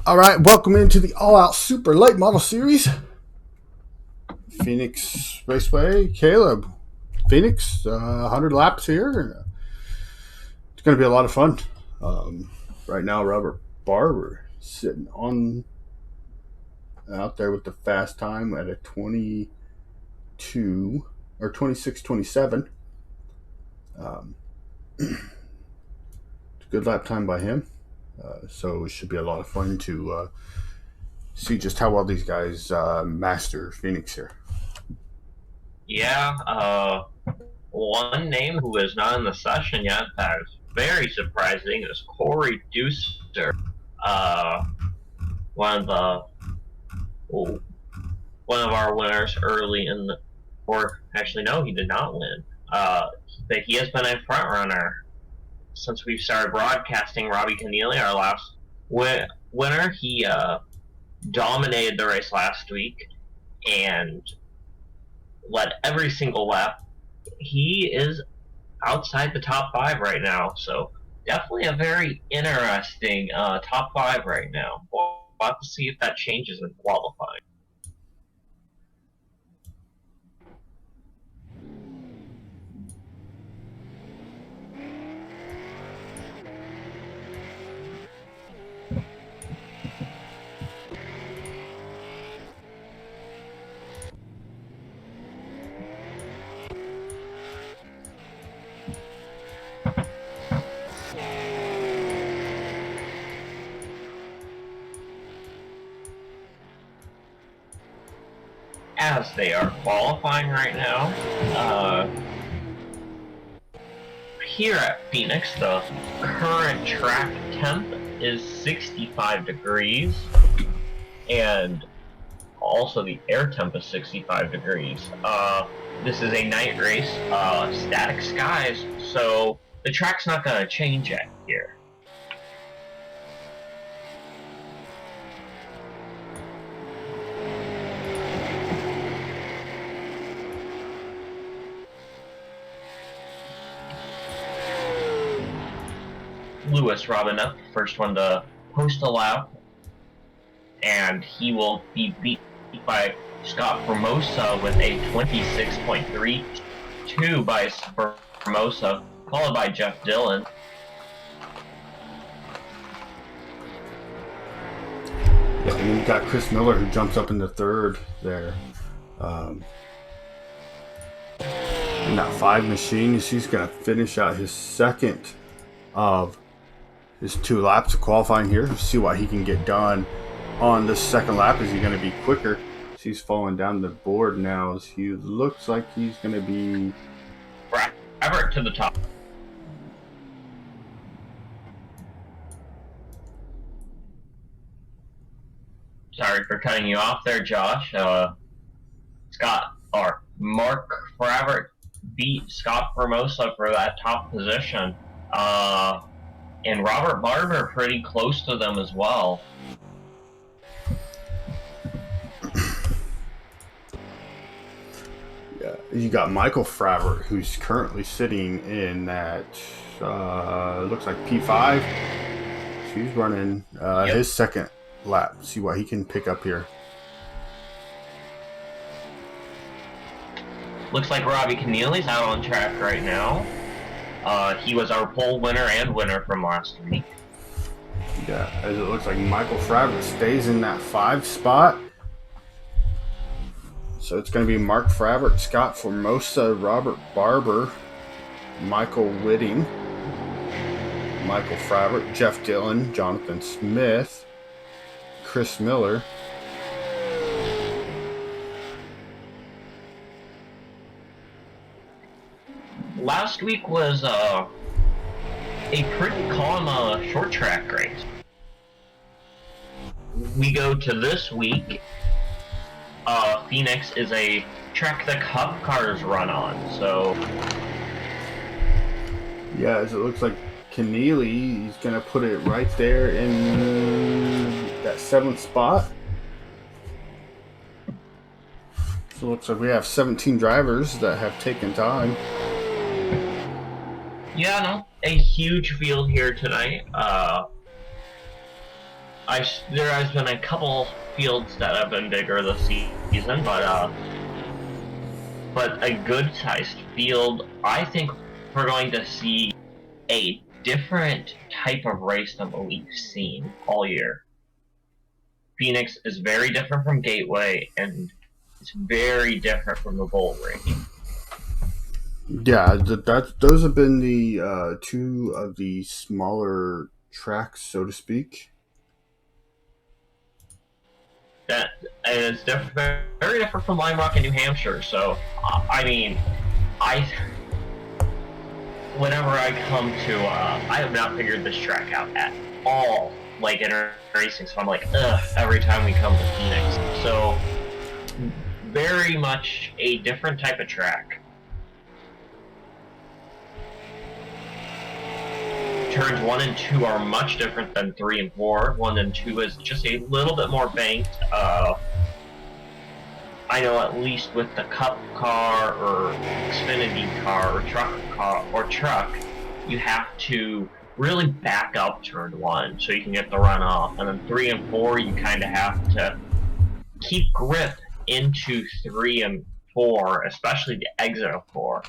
All right, welcome into the All Out Super Late Model Series. Pheonix Raceway, Caleb. Pheonix, 100 laps here. It's going to be a lot of fun. Right now, Robert Barber sitting on out there with the fast time at a 22 or 26:27. It's a good lap time by him. So it should be a lot of fun to see just how well these guys master Pheonix here. Yeah, one name who is not in the session yet that is very surprising is Corey Deucer. Uh, one of our winners early in the, or actually no, he did not win. But he has been a front runner since we've started broadcasting. Robbie Keneally, our last winner, he dominated the race last week and led every single lap. He is outside the top 5 right now, so definitely a very interesting top 5 right now. We'll have to see if that changes in qualifying. As they are qualifying right now, here at Pheonix, the current track temp is 65 degrees, and also the air temp is 65 degrees. This is a night race, static skies, so the track's not going to change yet here. Lewis Robinette, first one to post a lap, and he will be beat by Scott Formosa with a 26.32 by Formosa, followed by Jeff Dillon. Yeah, and then you've got Chris Miller who jumps up into third there. In that 5 machine, he's going to finish out his second of his 2 laps of qualifying here. See what he can get done on this second lap. Is he going to be quicker? So he's falling down the board now. He looks like he's going to be Everett to the top. Sorry for cutting you off there, Josh. Mark Fravert beat Scott Formosa for that top position. And Robert Barber pretty close to them as well. Yeah, you got Michael Fravert, who's currently sitting in that looks like P5. So he's running his second lap. See what he can pick up here. Looks like Robbie Keneally's out on track right now. He was our pole winner and winner from last week. Yeah, as it looks like Michael Fravert stays in that 5 spot. So it's going to be Mark Fravert, Scott Formosa, Robert Barber, Michael Whitting, Michael Fravert, Jeff Dillon, Jonathan Smith, Chris Miller. Last week was a pretty calm short track race. We go to this week. Pheonix is a track the Cup cars run on, so yeah, as it looks like Keneally, he's going to put it right there in that 7th spot. So it looks like we have 17 drivers that have taken time. Yeah, no, a huge field here tonight. there has been a couple fields that have been bigger this season, but a good-sized field. I think we're going to see a different type of race than what we've seen all year. Pheonix is very different from Gateway, and it's very different from the Bull Ring. Yeah, those have been the two of the smaller tracks, so to speak. That is very different from Lime Rock in New Hampshire. So, I mean, I whenever I come to, I have not figured this track out at all, like in racing. So I'm like, ugh, every time we come to Phoenix. So, very much a different type of track. Turns 1 and 2 are much different than 3 and 4. 1 and 2 is just a little bit more banked. I know at least with the Cup car or Xfinity car or truck, you have to really back up turn 1 so you can get the runoff. And then 3 and 4, you kind of have to keep grip into 3 and 4, especially the exit of 4,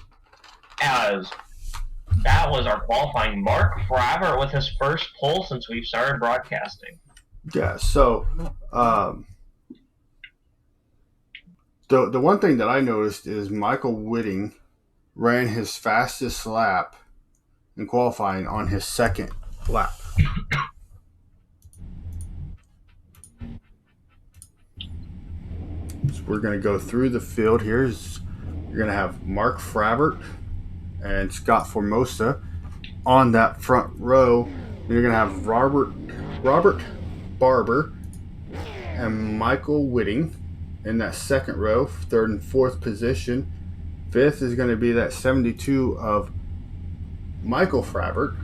as that was our qualifying. Mark Fravert with his first pole since we've started broadcasting. Yeah, so the one thing that I noticed is Michael Whitting ran his fastest lap in qualifying on his second lap. So we're going to go through the field here. You're going to have Mark Fravert and Scott Formosa on that front row. And you're going to have Robert Barber and Michael Whitting in that second row, third and fourth position. Fifth is going to be that 72 of Michael Fravert,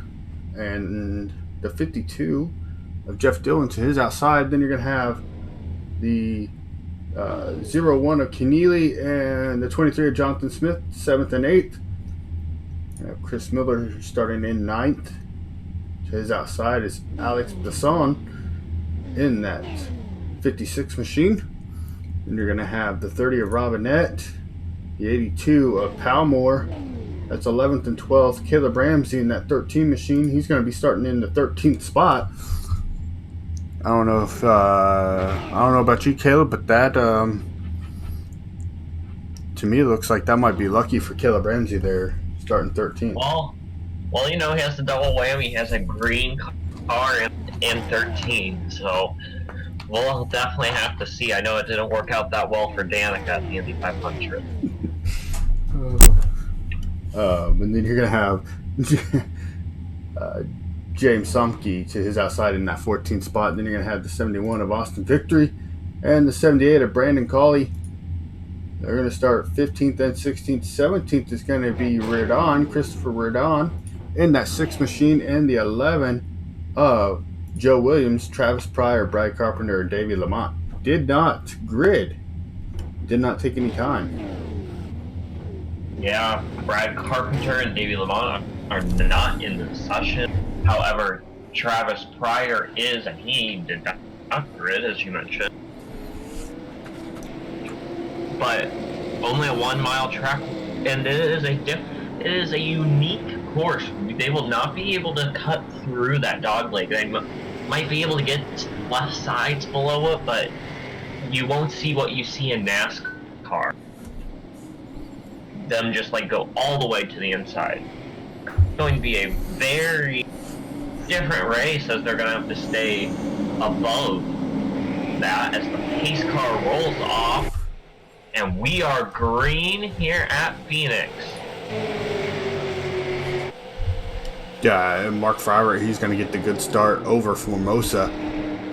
and the 52 of Jeff Dillon to his outside. Then you're going to have the 01 of Keneally and the 23 of Jonathan Smith, 7th and 8th. Chris Miller starting in 9th. To his outside is Alex Besson in that 56 machine. Then you're going to have the 30 of Robinette, the 82 of Palmore. That's 11th and 12th. Caleb Ramsey in that 13 machine. He's going to be starting in the 13th spot. I don't know about you, Caleb, but that to me looks like that might be lucky for Caleb Ramsey there, starting 13th. Well, he has the double whammy. He has a green car and 13, so we'll definitely have to see. I know it didn't work out that well for Danica at the Indy 500. And then you're going to have James Sumke to his outside in that 14th spot. And then you're going to have the 71 of Austin Victory and the 78 of Brandon Cawley. They're going to start 15th and 16th. 17th is going to be Christopher Redon in that 6th machine, and the 11 of Joe Williams, Travis Pryor, Brad Carpenter, and Davey Lamont. Did not grid. Did not take any time. Yeah, Brad Carpenter and Davey Lamont are not in the session. However, Travis Pryor is, and he did not grid, as you mentioned. But only a 1 mile track, and it is a unique course. They will not be able to cut through that dog leg. They might be able to get left sides below it, but you won't see what you see in NASCAR. Them just go all the way to the inside. It's going to be a very different race, as they're going to have to stay above that as the pace car rolls off. And we are green here at Phoenix. Yeah, and Mark Fravert, he's going to get the good start over Formosa,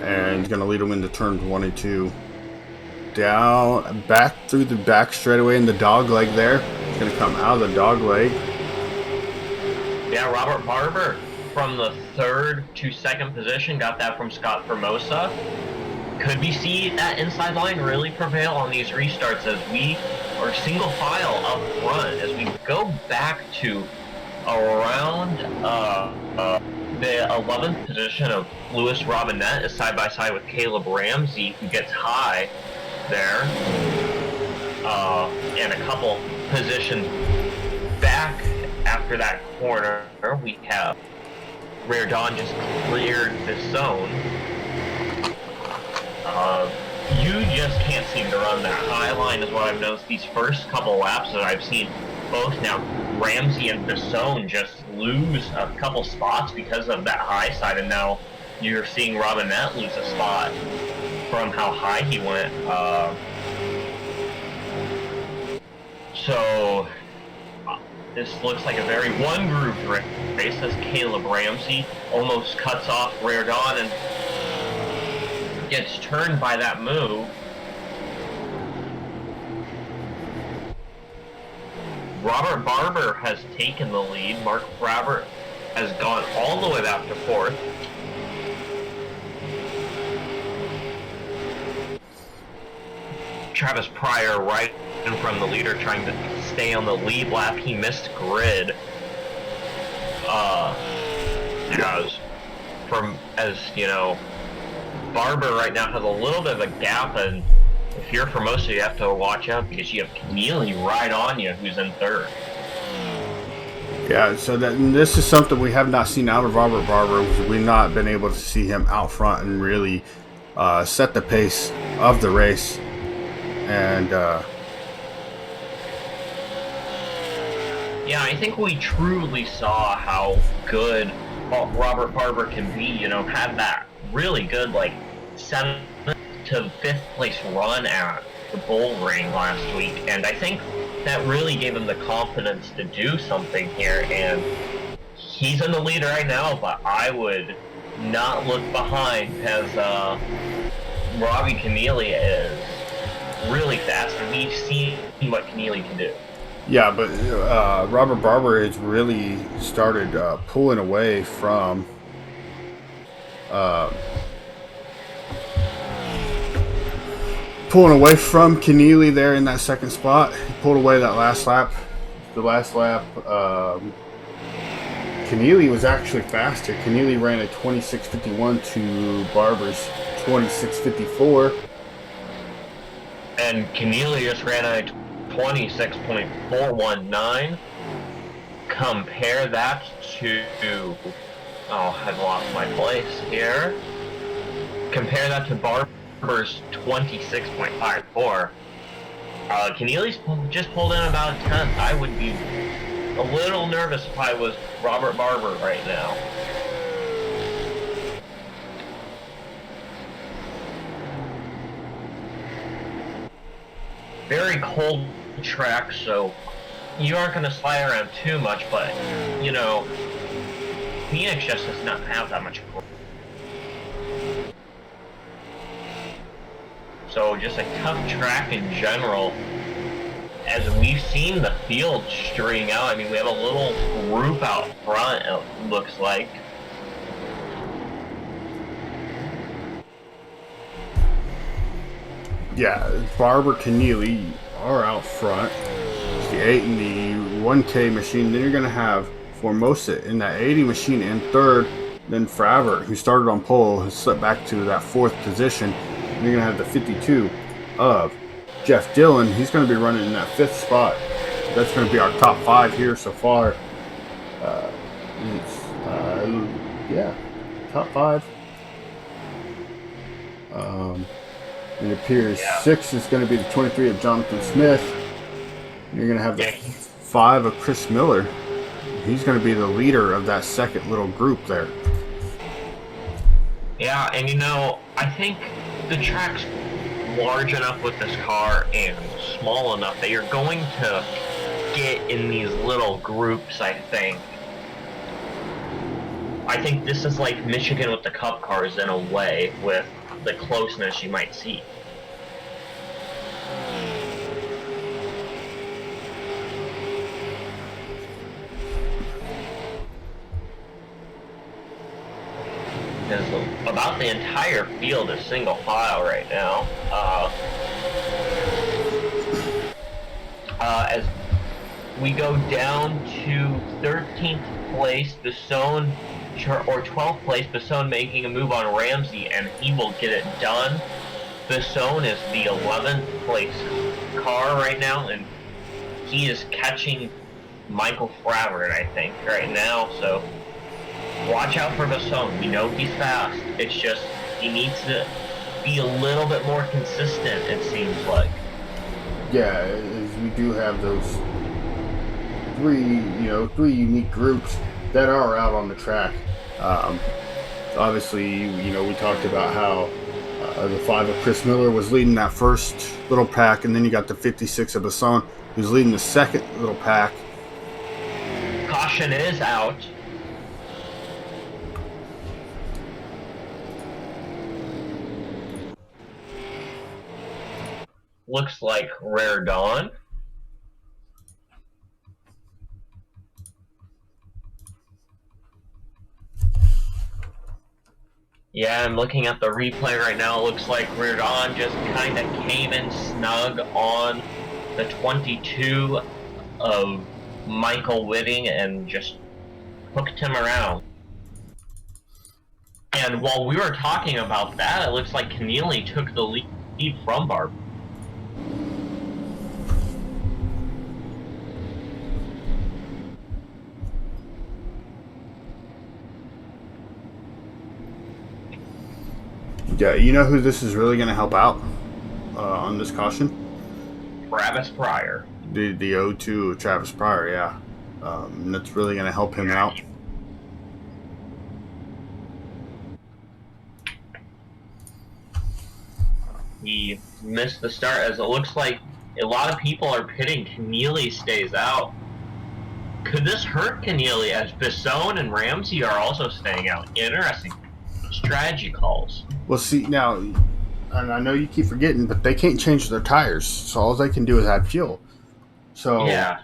and he's going to lead him into turns 1 and 2. Down, back through the back straightaway in the dog leg there. He's going to come out of the dog leg. Yeah, Robert Barber from the 3rd to 2nd position got that from Scott Formosa. Could we see that inside line really prevail on these restarts as we are single file up front as we go back to around the 11th position of Louis Robinette is side by side with Caleb Ramsey, who gets high there. And a couple positions back after that corner, we have Rare Dawn just cleared the zone. You just can't seem to run that high line is what I've noticed these first couple laps that I've seen both now. Ramsey and Basone just lose a couple spots because of that high side, and now you're seeing Robinette lose a spot from how high he went. So this looks like a very one-groove race as Caleb Ramsey almost cuts off Rare Dawn and gets turned by that move. Robert Barber has taken the lead. Mark Robert has gone all the way back to fourth. Travis Pryor right in from the leader, trying to stay on the lead lap. He missed grid. As you know, Barber right now has a little bit of a gap, and if you're Formosa, you have to watch out because you have Keneally right on you, who's in third. Yeah, so this is something we have not seen out of Robert Barber. We've not been able to see him out front and really set the pace of the race. And yeah, I think we truly saw how good Robert Barber can be. You know, had that really good, like, 7th to 5th place run at the Bull Ring last week, and I think that really gave him the confidence to do something here, and he's in the lead right now, but I would not look behind, as Robbie Keneally is really fast, and we've seen what Keneally can do. yeah, but Robert Barber has really started pulling away from Keneally there in that second spot. He pulled away that last lap. The last lap, Keneally was actually faster. Keneally ran a 26.51 to Barber's 26.54. And Keneally just ran a 26.419. Compare that to... Oh, I've lost my place here. Compare that to Barber's 26.54. Keneally's just pulled in about a 10th. I would be a little nervous if I was Robert Barber right now. Very cold track, so you aren't going to slide around too much, but, you know, Pheonix just does not have that much grip. So just a tough track in general. As we've seen the field string out, I mean, we have a little group out front, it looks like. Yeah, Barber, Keneally are out front. It's the 8 and the 1K machine. Then you're going to have Formosa in that 80 machine in third. Then Fravert, who started on pole, has slipped back to that 4th position. And you're going to have the 52 of Jeff Dillon. He's going to be running in that 5th spot. That's going to be our top 5 here so far. Yeah, top 5. It appears 6 is going to be the 23 of Jonathan Smith. You're going to have the 5 of Chris Miller. He's going to be the leader of that second little group there. Yeah, and you know, I think the track's large enough with this car and small enough that you're going to get in these little groups, I think. I think this is like Michigan with the Cup cars in a way, with the closeness you might see. Because about the entire field is single file right now. As we go down to 13th place, Basone or 12th place, Basone making a move on Ramsey, and he will get it done. Basone is the 11th place car right now, and he is catching Michael Fravert, I think, right now. So watch out for Basone. We know he's fast. It's just he needs to be a little bit more consistent, it seems like. Yeah, we do have those three unique groups that are out on the track. Obviously, we talked about how the 5 of Chris Miller was leading that first little pack, and then you got the 56 of Basson, who's leading the second little pack. Caution is out. Looks like Rare Dawn. Yeah, I'm looking at the replay right now. It looks like Rare Dawn just kind of came in snug on the 22 of Michael Whitting and just hooked him around. And while we were talking about that, it looks like Keneally took the lead from Barber. Yeah, you know who this is really going to help out on this caution? Travis Pryor. The 0-2 of Travis Pryor, yeah. That's really going to help him out. He missed the start, as it looks like a lot of people are pitting. Keneally stays out. Could this hurt Keneally, as Basone and Ramsey are also staying out? Interesting strategy calls. Well, see, now, and I know you keep forgetting, but they can't change their tires, so all they can do is add fuel. So, yeah,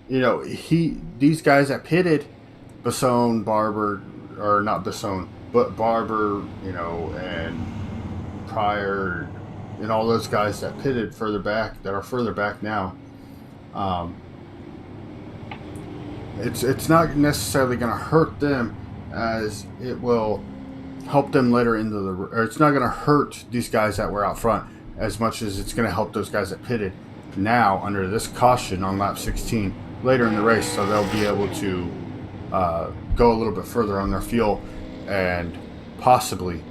these guys that pitted, Basone, Barber, or not Basone, but Barber, and Pryor, and all those guys that pitted further back, that are further back now, it's not necessarily going to hurt them, as it will help them later into or it's not going to hurt these guys that were out front as much as it's going to help those guys that pitted now under this caution on lap 16 later in the race, so they'll be able to go a little bit further on their fuel and possibly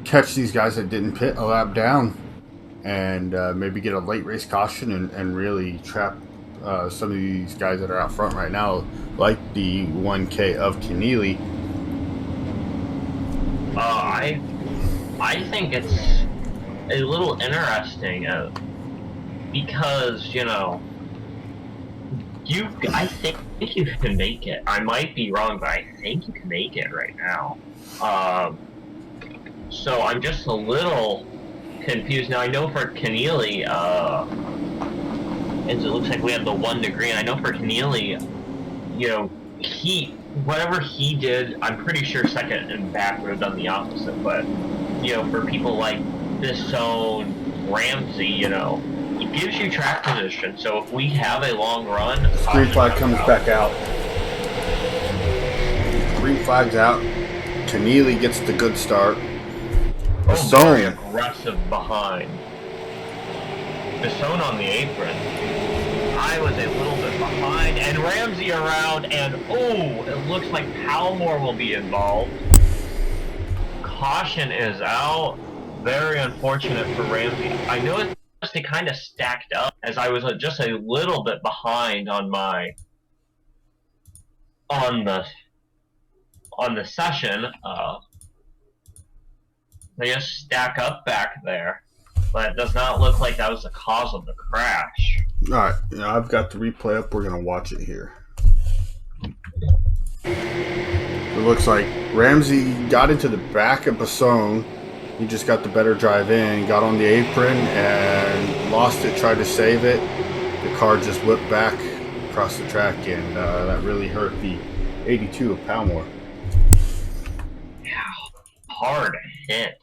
catch these guys that didn't pit a lap down, and maybe get a late race caution and really trap some of these guys that are out front right now, like the 1K of Keneally. I think it's a little interesting because I think you can make it. I might be wrong, but I think you can make it right now. So I'm just a little confused now. I know for Keneally, as it looks like we have the 1 degree, and I know for Keneally, whatever he did, I'm pretty sure second and back would have done the opposite. But for people like Basone, Ramsey, it gives you track position. So if we have a long run, green flag comes back out. Green flag's out. Keneally gets the good start. Very aggressive behind. Basone on the apron. I was a little bit behind, and Ramsey around, and it looks like Palmore will be involved. Caution is out. Very unfortunate for Ramsey. I noticed they kind of stacked up, as I was just a little bit behind on the session. They just stack up back there, but it does not look like that was the cause of the crash. All right, I've got the replay up. We're gonna watch it here. It looks like Ramsey got into the back of Basone. He just got the better drive in, got on the apron and lost it, tried to save it. The car just whipped back across the track, and that really hurt the 82 of Palmore. Yeah, hard hit.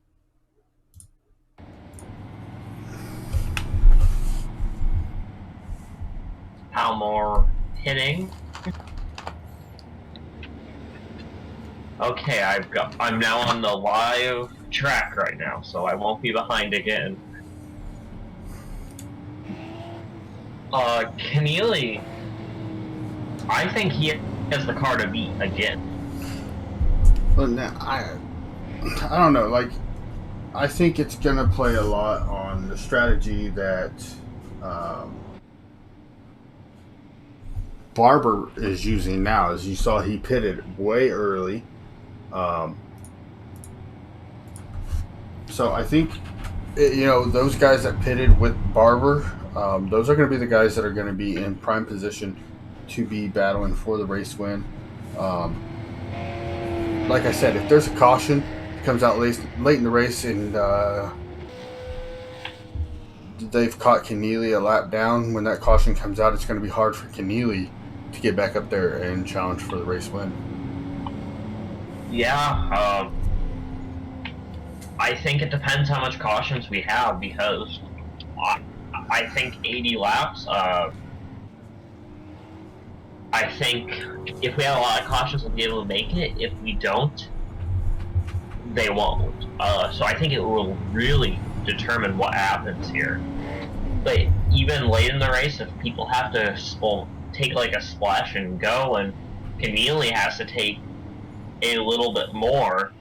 Palmore hitting Okay, I'm now on the live track right now, so I won't be behind again. Keneally, I think he has the car to beat again. But now, I don't know. Like, I think it's gonna play a lot on the strategy that Barber is using now. As you saw, he pitted way early. Um, so I think those guys that pitted with Barber, those are going to be the guys that are going to be in prime position to be battling for the race win. Um, like I said, if there's a caution, it comes out late in the race and they've caught Keneally a lap down. When that caution comes out, it's going to be hard for Keneally to get back up there and challenge for the race win. Yeah, I think it depends how much cautions we have, because I think 80 laps. I think if we have a lot of cautions, we'll be able to make it. If we don't, they won't. So I think it will really determine what happens here. But even late in the race, if people have to take like a splash and go, and Keneally has to take a little bit more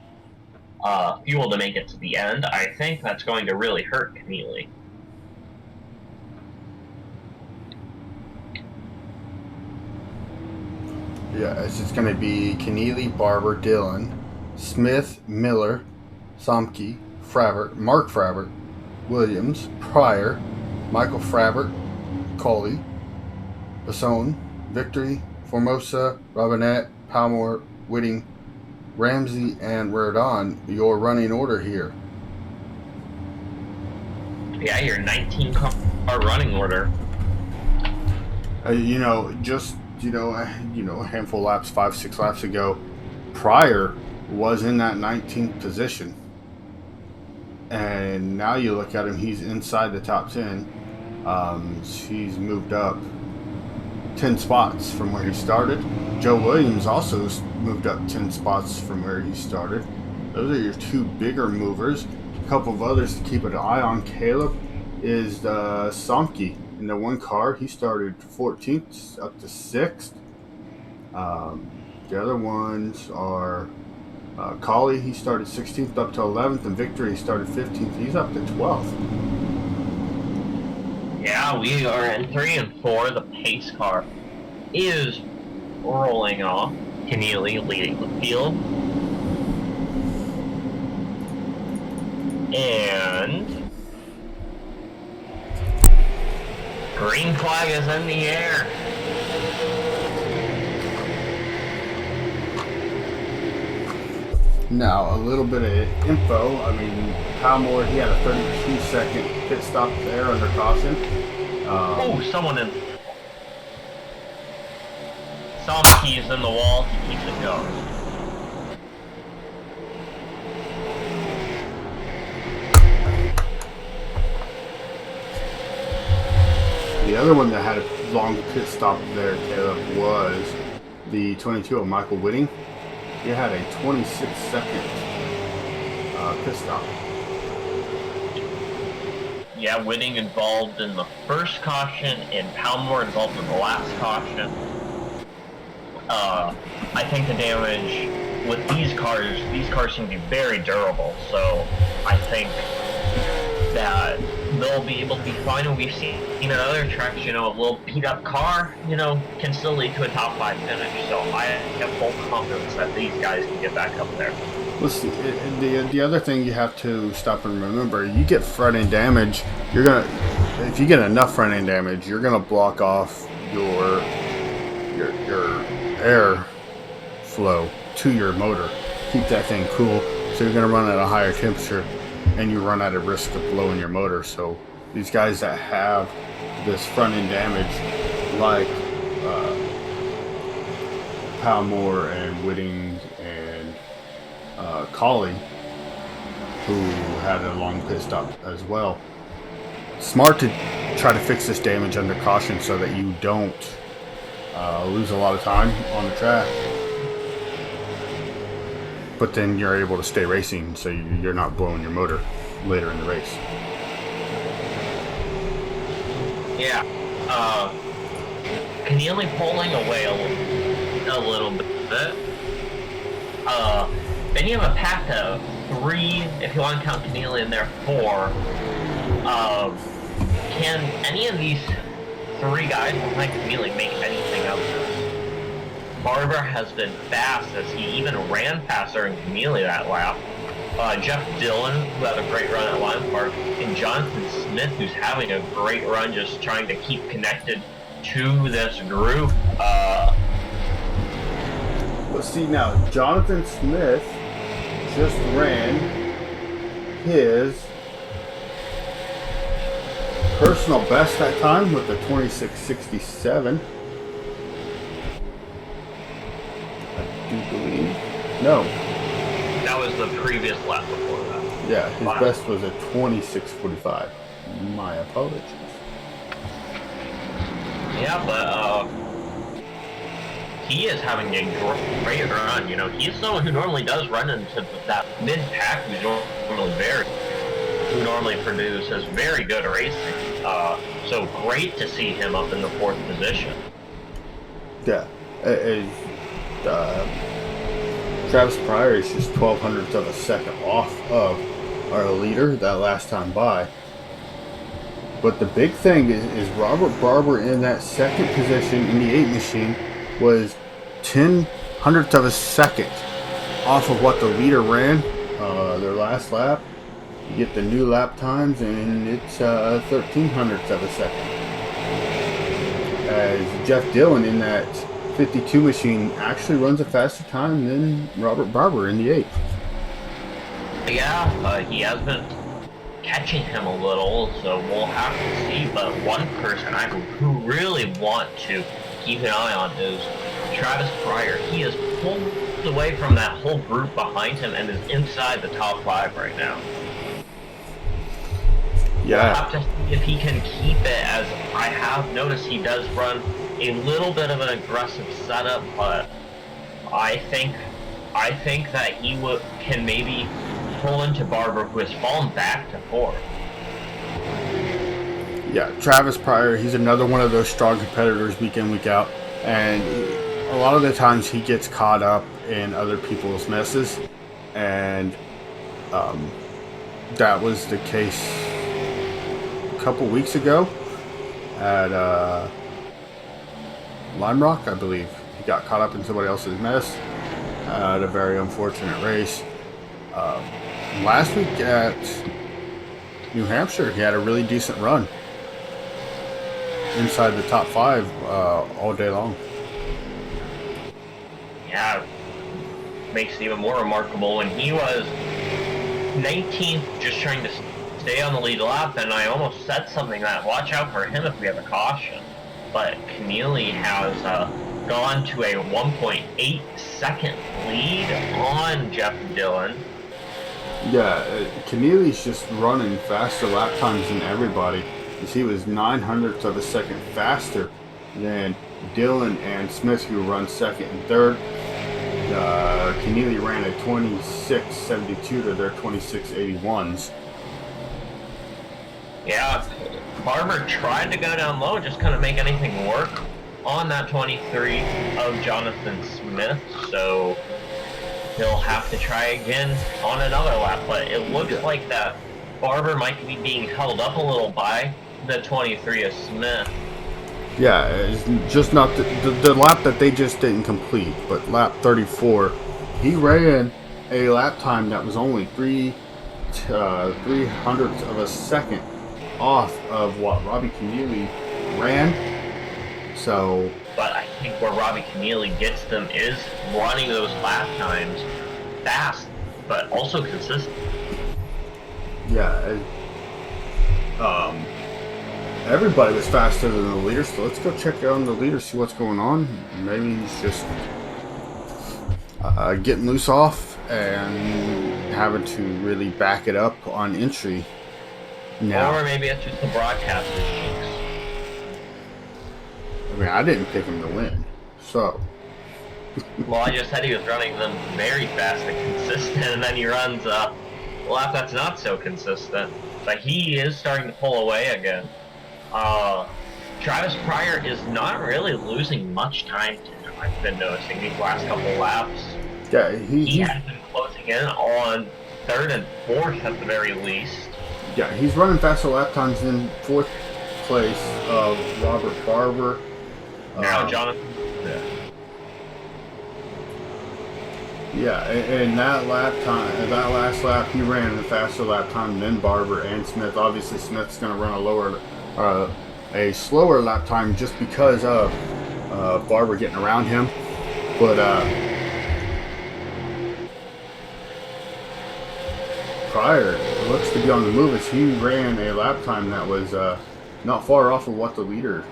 fuel to make it to the end, I think that's going to really hurt Keneally. Yeah, it's just going to be Keneally, Barber, Dillon, Smith, Miller, Somke, Fravert, Mark Fravert, Williams, Pryor, Michael Fravert, Coley, Basone, Victory, Formosa, Robinette, Palmore, Whitting, Ramsey, and Redon, your running order here. Yeah, your 19 car running order. A handful of laps, 5-6 laps ago, Pryor was in that 19th position. And now you look at him, he's inside the top 10. He's moved up 10 spots from where he started. Joe Williams also moved up 10 spots from where he started. Those are your two bigger movers. A couple of others to keep an eye on. Caleb is Somke. In the one car, he started 14th up to 6th. The other ones are Collie, he started 16th up to 11th, and Victory started 15th. He's up to 12th. Yeah, we are in 3 and 4. The pace car is rolling off. Keneally leading the field. And green flag is in the air. Now, a little bit of info. Palmore, he had a 32-second pit stop there under caution. Someone in. Somke is in the wall to keep it going. The other one that had a long pit stop there, Caleb, was the 22 of Michael Whitting. He had a 26-second pit stop. Yeah, Whitting involved in the first caution and Palmore involved in the last caution. I think the damage with these cars seem to be very durable, so I think that they'll be able to be fine. And we've seen in other tracks, a little beat up car, can still lead to a top 5 finish. So I have full confidence that these guys can get back up there. Listen, the other thing you have to stop and remember, you get front end damage, if you get enough front end damage, you're gonna block off your air flow to your motor, keep that thing cool, so you're gonna run at a higher temperature and you run at a risk of blowing your motor. So these guys that have this front end damage, like Palmore and Whitting and Collie, who had a long pit stop as well, smart to try to fix this damage under caution so that you don't lose a lot of time on the track. But then you're able to stay racing, so you're not blowing your motor later in the race. Yeah. Keneally pulling away a little bit. Then you have a pack of 3, if you want to count Keneally in there, 4. Can any of these 3 guys behind Keneally make anything of this? Barber has been fast, as he even ran faster than Keneally that lap. Jeff Dillon, who had a great run at Lime Park, and Jonathan Smith, who's having a great run, just trying to keep connected to this group. Let's see now. Jonathan Smith just ran his personal best that time with the 26:67. I do believe. No. That was the previous lap before that. Yeah, his best was a 26:45. My apologies. Yeah, but he is having a great run. You know, he's someone who normally does run into that mid-pack, who normally produces very good racing. So great to see him up in the 4th position. Yeah. Travis Pryor is just 0.12 of a second off of our leader that last time by. But the big thing is Robert Barber in that 2nd position in the 8 machine was 0.10 of a second off of what the leader ran their last lap. You get the new lap times, and it's 0.13 of a second. As Jeff Dillon in that 52 machine actually runs a faster time than Robert Barber in the 8. Yeah, he has been catching him a little, so we'll have to see. But one person who really want to keep an eye on is Travis Pryor. He is pulled away from that whole group behind him and is inside the top 5 right now. Yeah. We'll have to see if he can keep it, as I have noticed he does run a little bit of an aggressive setup, but I think that he can maybe pull into Barber, who has fallen back to 4th. Yeah, Travis Pryor, he's another one of those strong competitors week in, week out, and a lot of the times he gets caught up in other people's messes, and that was the case a couple weeks ago at Lime Rock, I believe. He got caught up in somebody else's mess at a very unfortunate race. Last week at New Hampshire, he had a really decent run inside the top 5 all day long. Yeah, makes it even more remarkable when he was 19th, just trying to stay on the lead lap, and I almost said something that watch out for him if we have a caution. But Keneally has gone to a 1.8 second lead on Jeff Dillon. Yeah, Keneally's just running faster lap times than everybody. He was 0.09 of a second faster than Dillon and Smith, who run 2nd and 3rd. Keneally ran a 26.72 to their 26.81s. Yeah, Barber tried to go down low, just couldn't make anything work on that 23 of Jonathan Smith, so he'll have to try again on another lap. But it looks like that Barber might be being held up a little by the 23 of Smith. Yeah, it's just not the lap that they just didn't complete, but lap 34, he ran a lap time that was only 0.03 of a second off of what Robbie Keneally ran. So, but I think where Robbie Keneally gets them is running those lap times fast, but also consistent. Yeah, everybody was faster than the leader, so let's go check out on the leader, see what's going on. Maybe he's just getting loose off and having to really back it up on entry now. Or maybe it's just the broadcaster's jinx. mean, I didn't pick him to win, so. Well, I just said he was running them very fast and consistent, and then he runs a lap that's not so consistent. But he is starting to pull away again. Travis Pryor is not really losing much time to him, I've been noticing these last couple laps. Yeah, he has been closing in on third and fourth at the very least. Yeah, he's running faster lap times in fourth place of Robert Barber. Now Jonathan. Yeah, and that last lap, he ran a faster lap time than Barber and Smith. Obviously, Smith's going to run a slower lap time just because of Barber getting around him. But Pryor looks to be on the move as he ran a lap time that was not far off of what the leader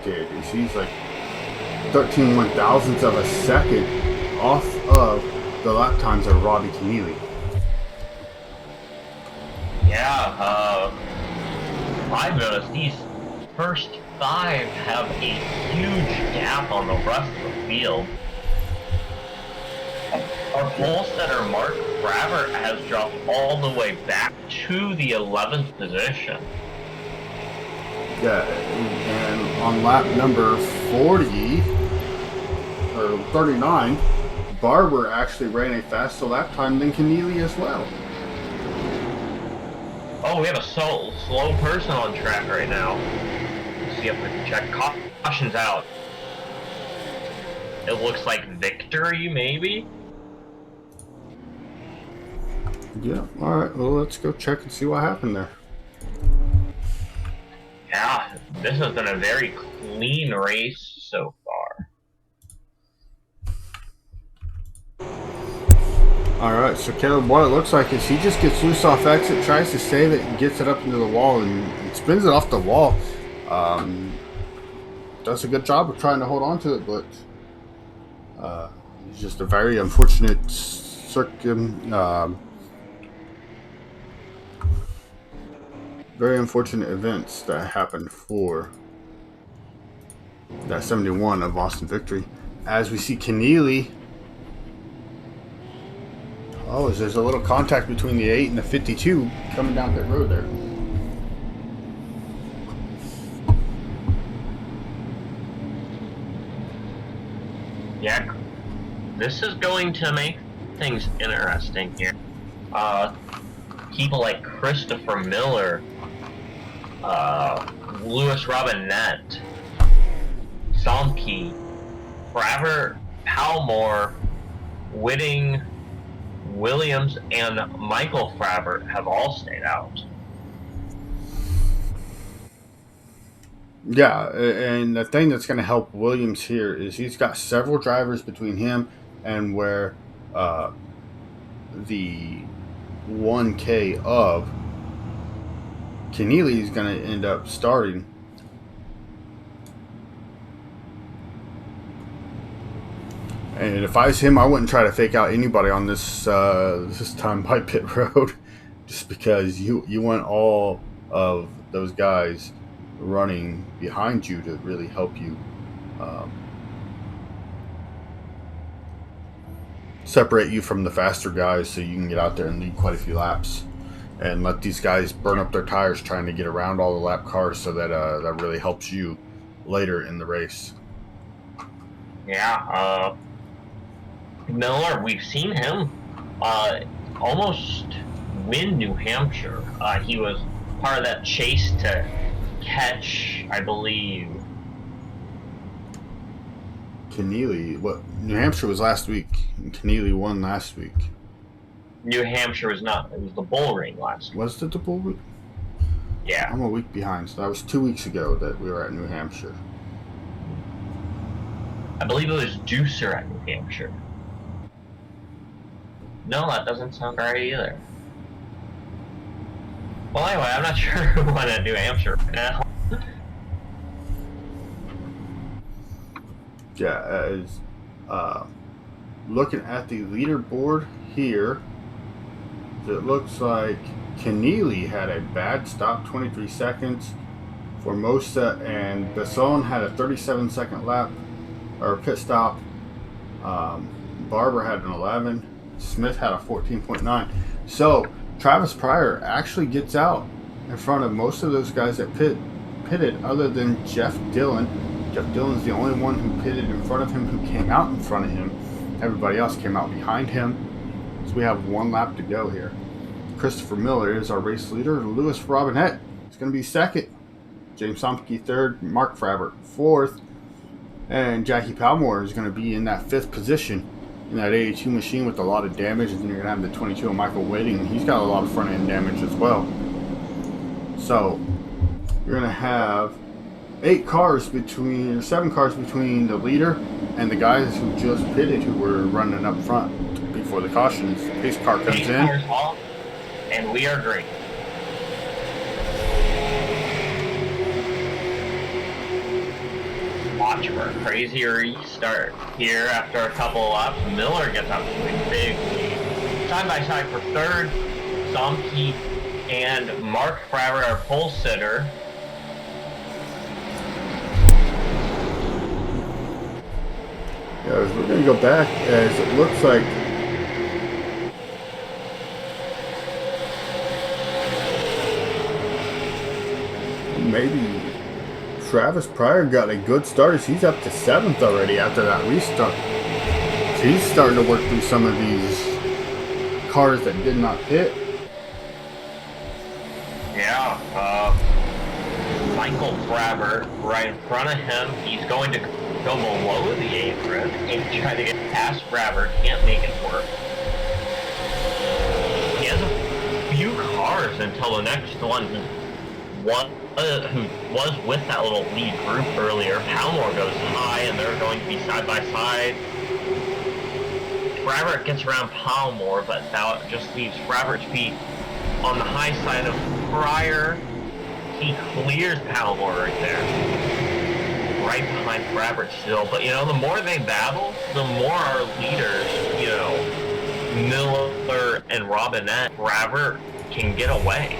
did. He's like 13 one-thousandths of a second off of the lap times of Robbie Keneally. Yeah, I've noticed these first 5 have a huge gap on the rest of the field. Our pole setter Mark Fravert has dropped all the way back to the 11th position. Yeah, and on lap number 40 or 39, Barber actually ran a faster lap time than Keneally as well. Oh, we have a slow person on track right now. Let's see if we can check. Caution's out. It looks like victory, maybe? Yeah, alright, well, let's go check and see what happened there. Yeah, this has been a very clean race so far. Alright, so Caleb, what it looks like is he just gets loose off exit, tries to save it, and gets it up into the wall, and spins it off the wall. Does a good job of trying to hold on to it, but it's just a very unfortunate very unfortunate events that happened for that 71 of Austin victory. As we see Keneally. Oh, there's a little contact between the 8 and the 52 coming down pit road there. Yeah, this is going to make things interesting here. People like Christopher Miller, Lewis Robinette, Somke, Fravert, Palmore, Whitting, Williams, and Michael Fravert have all stayed out. Yeah, and the thing that's going to help Williams here is he's got several drivers between him and where the 1K of Keneally is going to end up starting. And if I was him, I wouldn't try to fake out anybody on this time by pit road, just because you want all of those guys running behind you to really help you separate you from the faster guys, so you can get out there and lead quite a few laps and let these guys burn up their tires trying to get around all the lap cars, so that that really helps you later in the race. Yeah, Miller, we've seen him almost win New Hampshire. He was part of that chase to catch, I believe, Keneally. What, New Hampshire was last week, and Keneally won last week. New Hampshire was not. It was the Bull Ring last week. Was it the Bull Ring? Yeah. I'm a week behind, so that was 2 weeks ago that we were at New Hampshire. I believe it was Deucer at New Hampshire. No, that doesn't sound right either. Well, anyway, I'm not sure who won at New Hampshire right now. Yeah, as looking at the leaderboard here, it looks like Keneally had a bad stop, 23 seconds. Formosa and Besson had a 37-second lap or pit stop. Barber had an 11. Smith had a 14.9. So Travis Pryor actually gets out in front of most of those guys that pitted, other than Jeff Dillon. Jeff Dillon's the only one who pitted in front of him, who came out in front of him. Everybody else came out behind him. So we have 1 lap to go here. Christopher Miller is our race leader. Louis Robinette is going to be second. James Somke third. Mark Frabbert fourth. And Jackie Palmore is going to be in that 5th position in that 82 machine with a lot of damage. And then you're going to have the 22 of Michael Whiting. He's got a lot of front end damage as well. So you're going to have 7 cars between the leader and the guys who just pitted, who were running up front before the cautions. Pace car comes in. And we are green. Watch for a crazy restart here after a couple of laps. Miller gets up to a big lead. Side by side for third, Somke and Mark Frabbert, our pole sitter. Yeah, we're going to go back as it looks like maybe Travis Pryor got a good start as he's up to 7th already after that restart. So he's starting to work through some of these cars that did not hit. Yeah, Michael Frabbert right in front of him. He's going to go below the apron and try to get past Frabbert. Can't make it work. He has a few cars until the next one. Who was with that little lead group earlier. Palmore goes high, and they're going to be side by side. Frabbert gets around Palmore, but that just leaves Frabbert's feet on the high side of Pryor. He clears Palmore right there. Right behind Frabbert still. But, the more they battle, the more our leaders, Miller and Robinette, Frabbert can get away.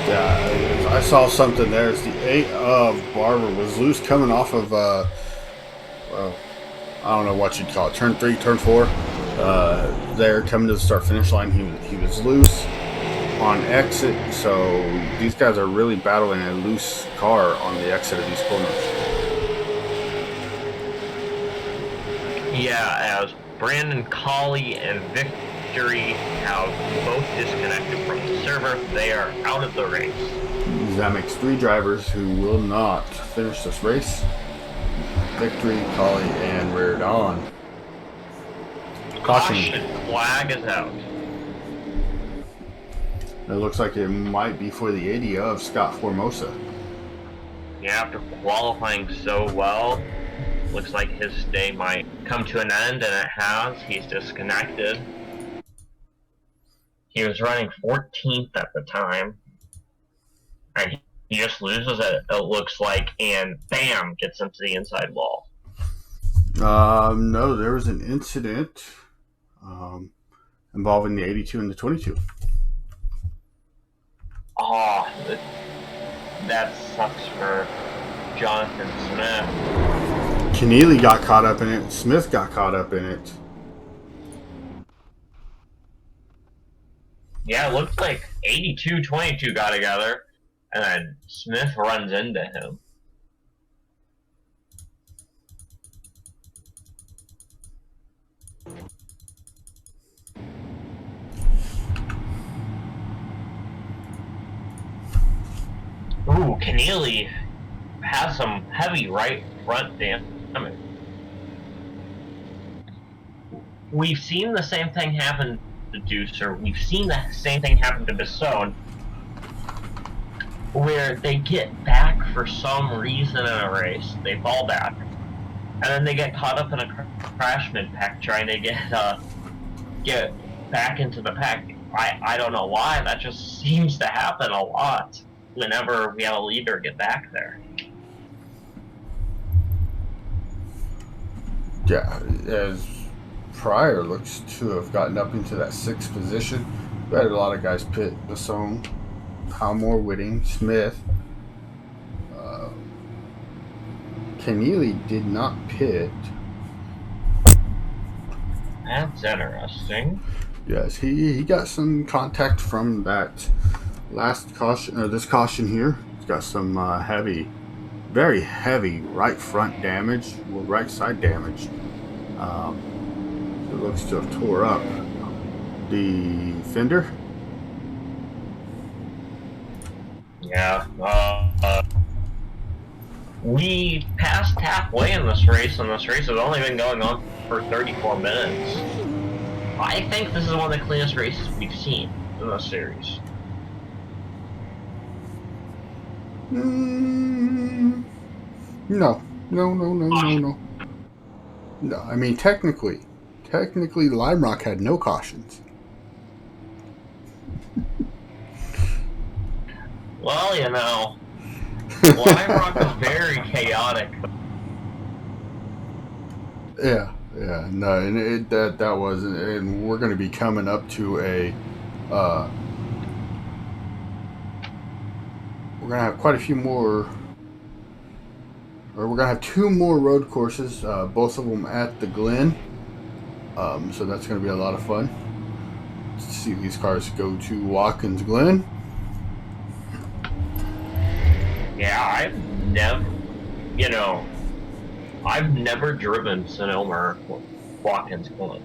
Yeah, I saw something there. It's the 8 of Barber was loose coming off of, well, I don't know what you'd call it, turn 3, turn 4. There, coming to the start-finish line, he was loose on exit, so these guys are really battling a loose car on the exit of these corners. Yeah, as Brandon Colley and Victory have both disconnected from the server, they are out of the race. That makes 3 drivers who will not finish this race. Victory, Colley, and Reardon. Caution flag is out. It looks like it might be for the 80 of Scott Formosa. Yeah, after qualifying so well, looks like his day might come to an end, and it has. He's disconnected. He was running 14th at the time, and he just loses it looks like, and bam, gets into the inside wall. No, there was an incident involving the 82 and the 22. Oh, that sucks for Jonathan Smith. Keneally got caught up in it. Smith got caught up in it. Yeah, it looks like 82-22 got together, and then Smith runs into him. Ooh, Keneally has some heavy right front damage. We've seen the same thing happen to Deucer. We've seen the same thing happen to Besson, where they get back for some reason in a race. They fall back, and then they get caught up in a crash mid-pack trying to get back into the pack. I don't know why. That just seems to happen a lot whenever we have a leader get back there. Yeah, as Pryor looks to have gotten up into that 6th position. We had a lot of guys pit. Besson, Palmore, Whiting, Smith, Keneally did not pit. That's interesting. Yes, he got some contact from that last caution, or this caution here. He's got some heavy, very heavy right front damage, well, right side damage. It looks to have tore up the fender. Yeah. We passed halfway in this race, and this race has only been going on for 34 minutes. I think this is one of the cleanest races we've seen in this series. No. No. I mean, technically, Lime Rock had no cautions. Well, you know, Lime Rock was very chaotic. Yeah, no, and that wasn't, and we're going to be coming up to a, we're going to have quite a few more, or we're going to have 2 more road courses, both of them at the Glen, so that's going to be a lot of fun to see these cars go to Watkins Glen. Yeah, I've never driven Sonoma or Watkins Glen.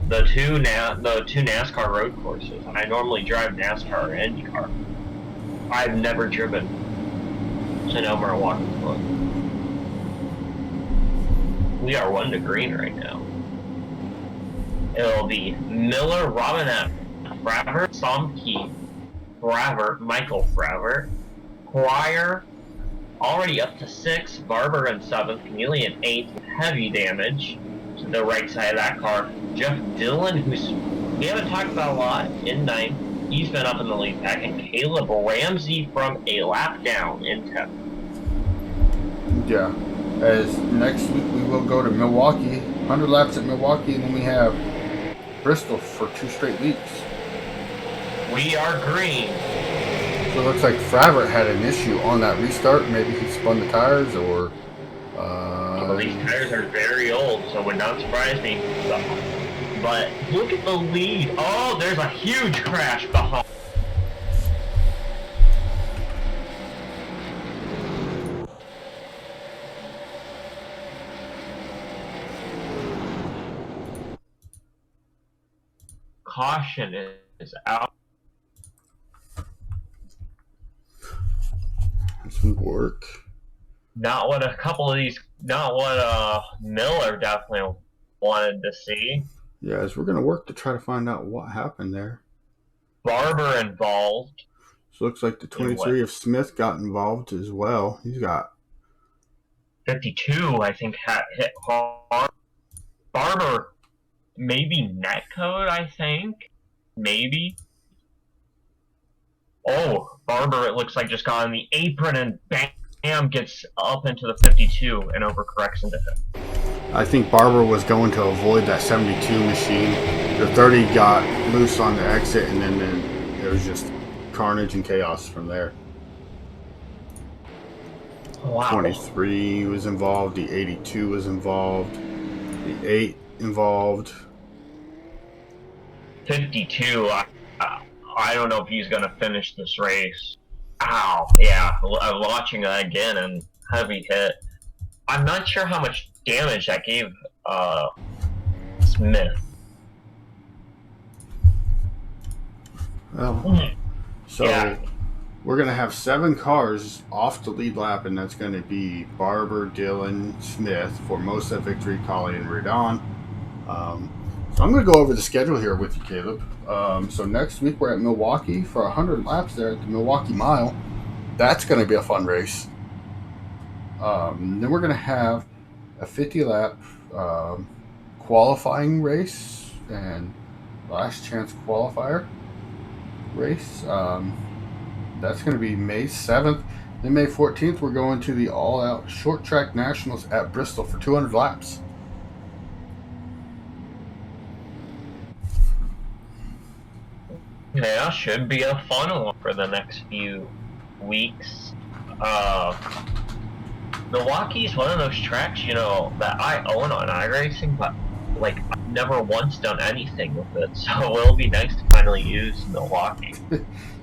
The two NASCAR road courses, and I normally drive NASCAR or IndyCar. I've never driven Sonoma or Watkins Glen. We are 1 to green right now. It'll be Miller, Robinette, Fravert, Somke, Fravert, Michael Fravert, Quire, already up to 6, Barber in 7th, Keneally in 8th, heavy damage to the right side of that car. Jeff Dillon, who's we haven't talked about a lot, in 9th. He's been up in the lead pack, and Caleb Ramsey from a lap down in 10th. Yeah, as next week we will go to Milwaukee, 100 laps at Milwaukee, and then we have Bristol for 2 straight weeks. We are green. So it looks like Fravert had an issue on that restart. Maybe he spun the tires, or Well, these tires are very old, so it would not surprise me. But look at the lead. Oh, there's a huge crash behind. Caution is out. some work. Not what Miller definitely wanted to see. Yeah, as we're going to work to try to find out what happened there. Barber involved. So it looks like the 23 of Smith got involved as well. He's got 52, I think, hit hard. Barber, maybe netcode, I think. Maybe. Oh, Barber, it looks like, just got on the apron and bam, gets up into the 52 and overcorrects into him. I think Barber was going to avoid that 72 machine. The 30 got loose on the exit, and then it was just carnage and chaos from there. Wow. 23 was involved. The 82 was involved. The 8 involved. 52, I don't know if he's going to finish this race. Ow, yeah, I'm watching that again, and heavy hit. I'm not sure how much damage that gave Smith. Well, so yeah. We're going to have 7 cars off the lead lap, and that's going to be Barber, Dillon, Smith, Formosa, Victory, Collie, and Redon. So I'm going to go over the schedule here with you, Caleb. So next week we're at Milwaukee for 100 laps there at the Milwaukee Mile. That's going to be a fun race. Then we're going to have a 50-lap qualifying race and last chance qualifier race. That's going to be May 7th. Then May 14th, we're going to the all-out short track nationals at Bristol for 200 laps. Yeah, should be a fun one for the next few weeks. Milwaukee's one of those tracks, you know, that I own on iRacing, but like I've never once done anything with it. So it'll be nice to finally use Milwaukee.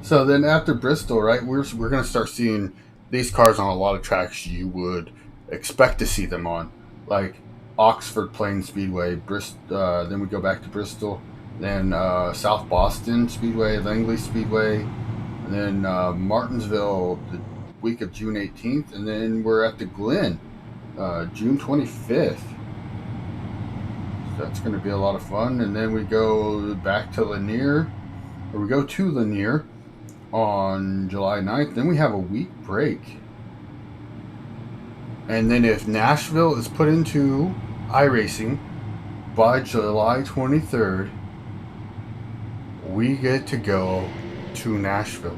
So then after Bristol, right, we're going to start seeing these cars on a lot of tracks you would expect to see them on, like Oxford Plains Speedway, then we go back to Bristol, then South Boston Speedway, Langley Speedway, and then Martinsville the week of June 18th, and then we're at the Glen June 25th. So that's going to be a lot of fun. And then we go back to Lanier, or we go to Lanier on July 9th. Then we have a week break. And then if Nashville is put into iRacing by July 23rd, we get to go to Nashville.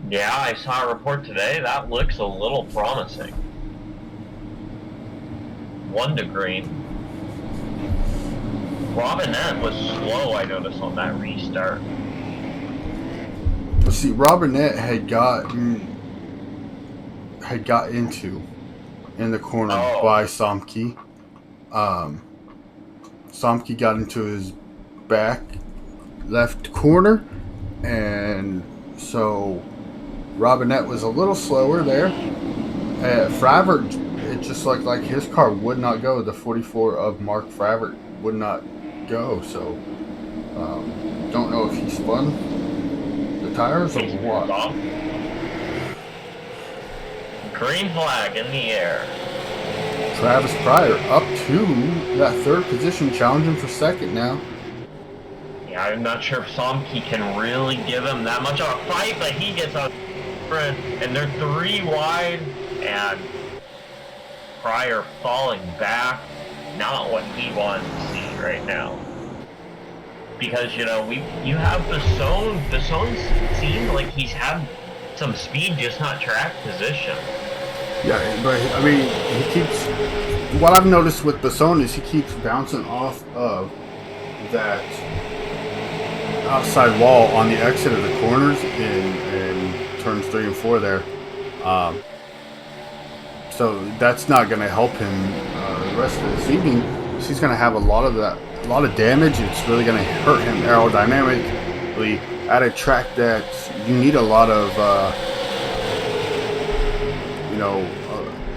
Yeah, I saw a report today. That looks a little promising. 1 to green. Robinette was slow, I noticed, on that restart. Let's see, Robinette had got into in the corner by Somke. Somke got into his back left corner, and so Robinette was a little slower there. Fravert, it just looked like his car would not go. The 44 of Mark Fravert would not go, so don't know if he spun the tires or what. Green flag in the air. Travis Pryor up to that third position, challenging for second now. Yeah, I'm not sure if Somke can really give him that much of a fight, but he gets out front, and they're 3 wide, and Pryor falling back. Not what he wants to see right now. Because, you know, you have Basone. Basone seemed like he's had some speed, just not track position. Yeah, but I mean, he keeps. What I've noticed with Basone is he keeps bouncing off of that outside wall on the exit of the corners in turns 3 and 4 there. So that's not going to help him the rest of this evening. He's going to have a lot of damage. It's really going to hurt him aerodynamically at a track that you need a lot of,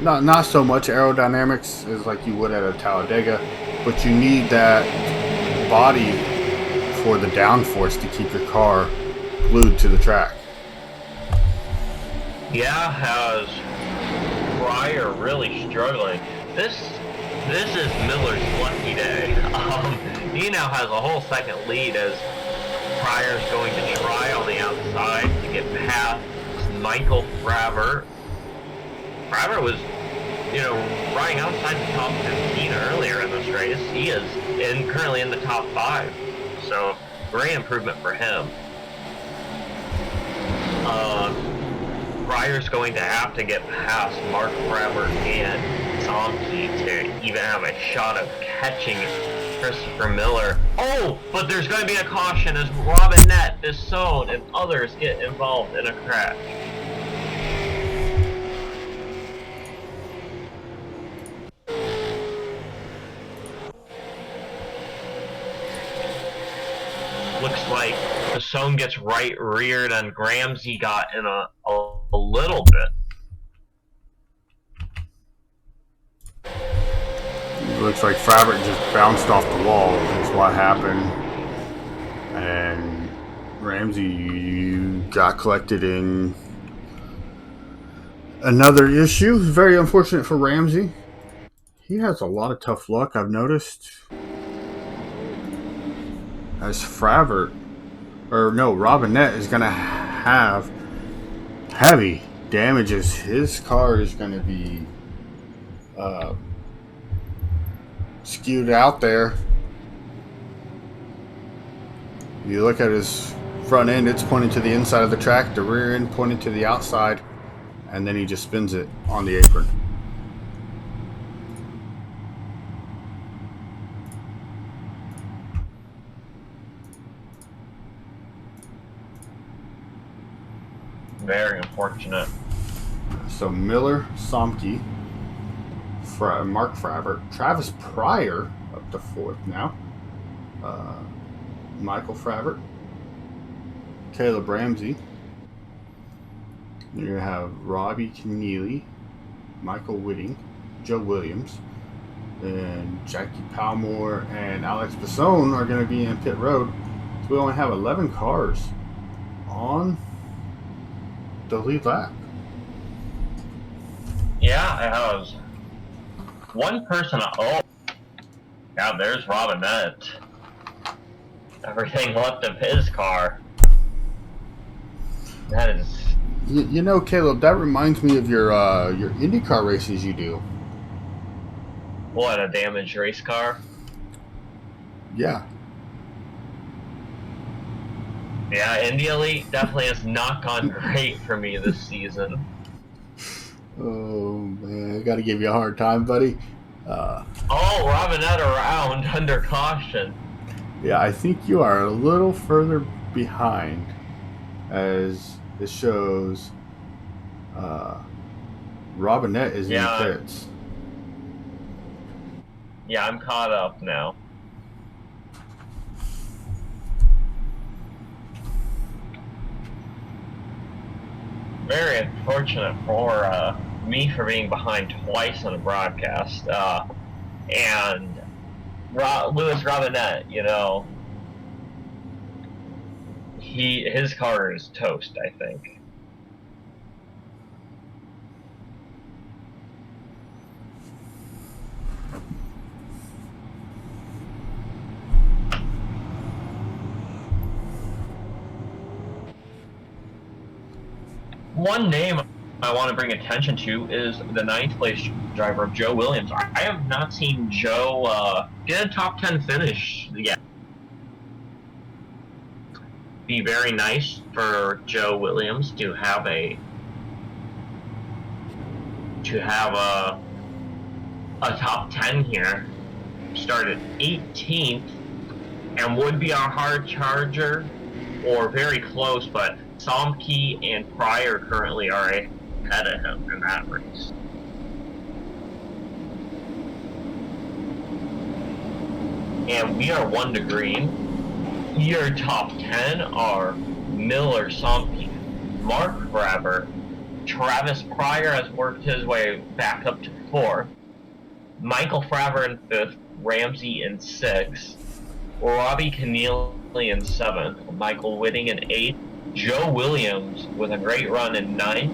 not so much aerodynamics as like you would at a Talladega, but you need that body for the downforce to keep your car glued to the track. Yeah, has Pryor really struggling. This is Miller's lucky day. He now has a whole second lead as Pryor's going to try on the outside to get past Michael Fravert. Fravert was, riding outside the top 15 earlier in this race. He is currently in the top 5. So, great improvement for him. Pryor's going to have to get past Mark Fravert and Somke to even have a shot of catching Christopher Miller. Oh, but there's going to be a caution as Robinette, Basone, and others get involved in a crash. Looks like Basone gets right reared and Gramsci got in a little bit. It looks like Fravert just bounced off the wall is what happened. And Ramsey got collected in another issue. Very unfortunate for Ramsey. He has a lot of tough luck, I've noticed. As Robinette is going to have heavy damages. His car is going to be skewed out there. You look at his front end, it's pointing to the inside of the track, the rear end pointing to the outside, and then he just spins it on the apron. Very unfortunate. So Miller, Somke, Mark Fravert, Travis Pryor up to 4th now. Michael Fravert, Caleb Ramsey. You're going to have Robbie Keneally, Michael Whitting, Joe Williams, and Jackie Palmore and Alex Bassone are going to be in pit road. So we only have 11 cars on the lead lap. Yeah, it has. One person. Oh, yeah, there's Robinette. Everything left of his car. That is. You know, Caleb, that reminds me of your IndyCar races you do. What, a damaged race car? Yeah. Yeah, Indy Elite definitely has not gone great for me this season. Oh, man, I got to give you a hard time, buddy. Robinette around under caution. Yeah, I think you are a little further behind, as it shows Robinette is in pits. Yeah, I'm caught up now. Very unfortunate for me for being behind twice on a broadcast. And Louis Robinette, you know, his car is toast, I think. One name I want to bring attention to is the 9th place driver of Joe Williams. I have not seen Joe get a top 10 finish yet. Be very nice for Joe Williams to have a top 10 here. Started 18th and would be our hard charger or very close, but Somke and Pryor currently are ahead of him in that race. And we are 1 to green. Your top 10 are Miller, Somke, Mark Fravert, Travis Pryor has worked his way back up to 4th, Michael Fravert in 5th, Ramsey in 6th, Robbie Keneally in 7th, Michael Whitting in 8th, Joe Williams with a great run in 9th,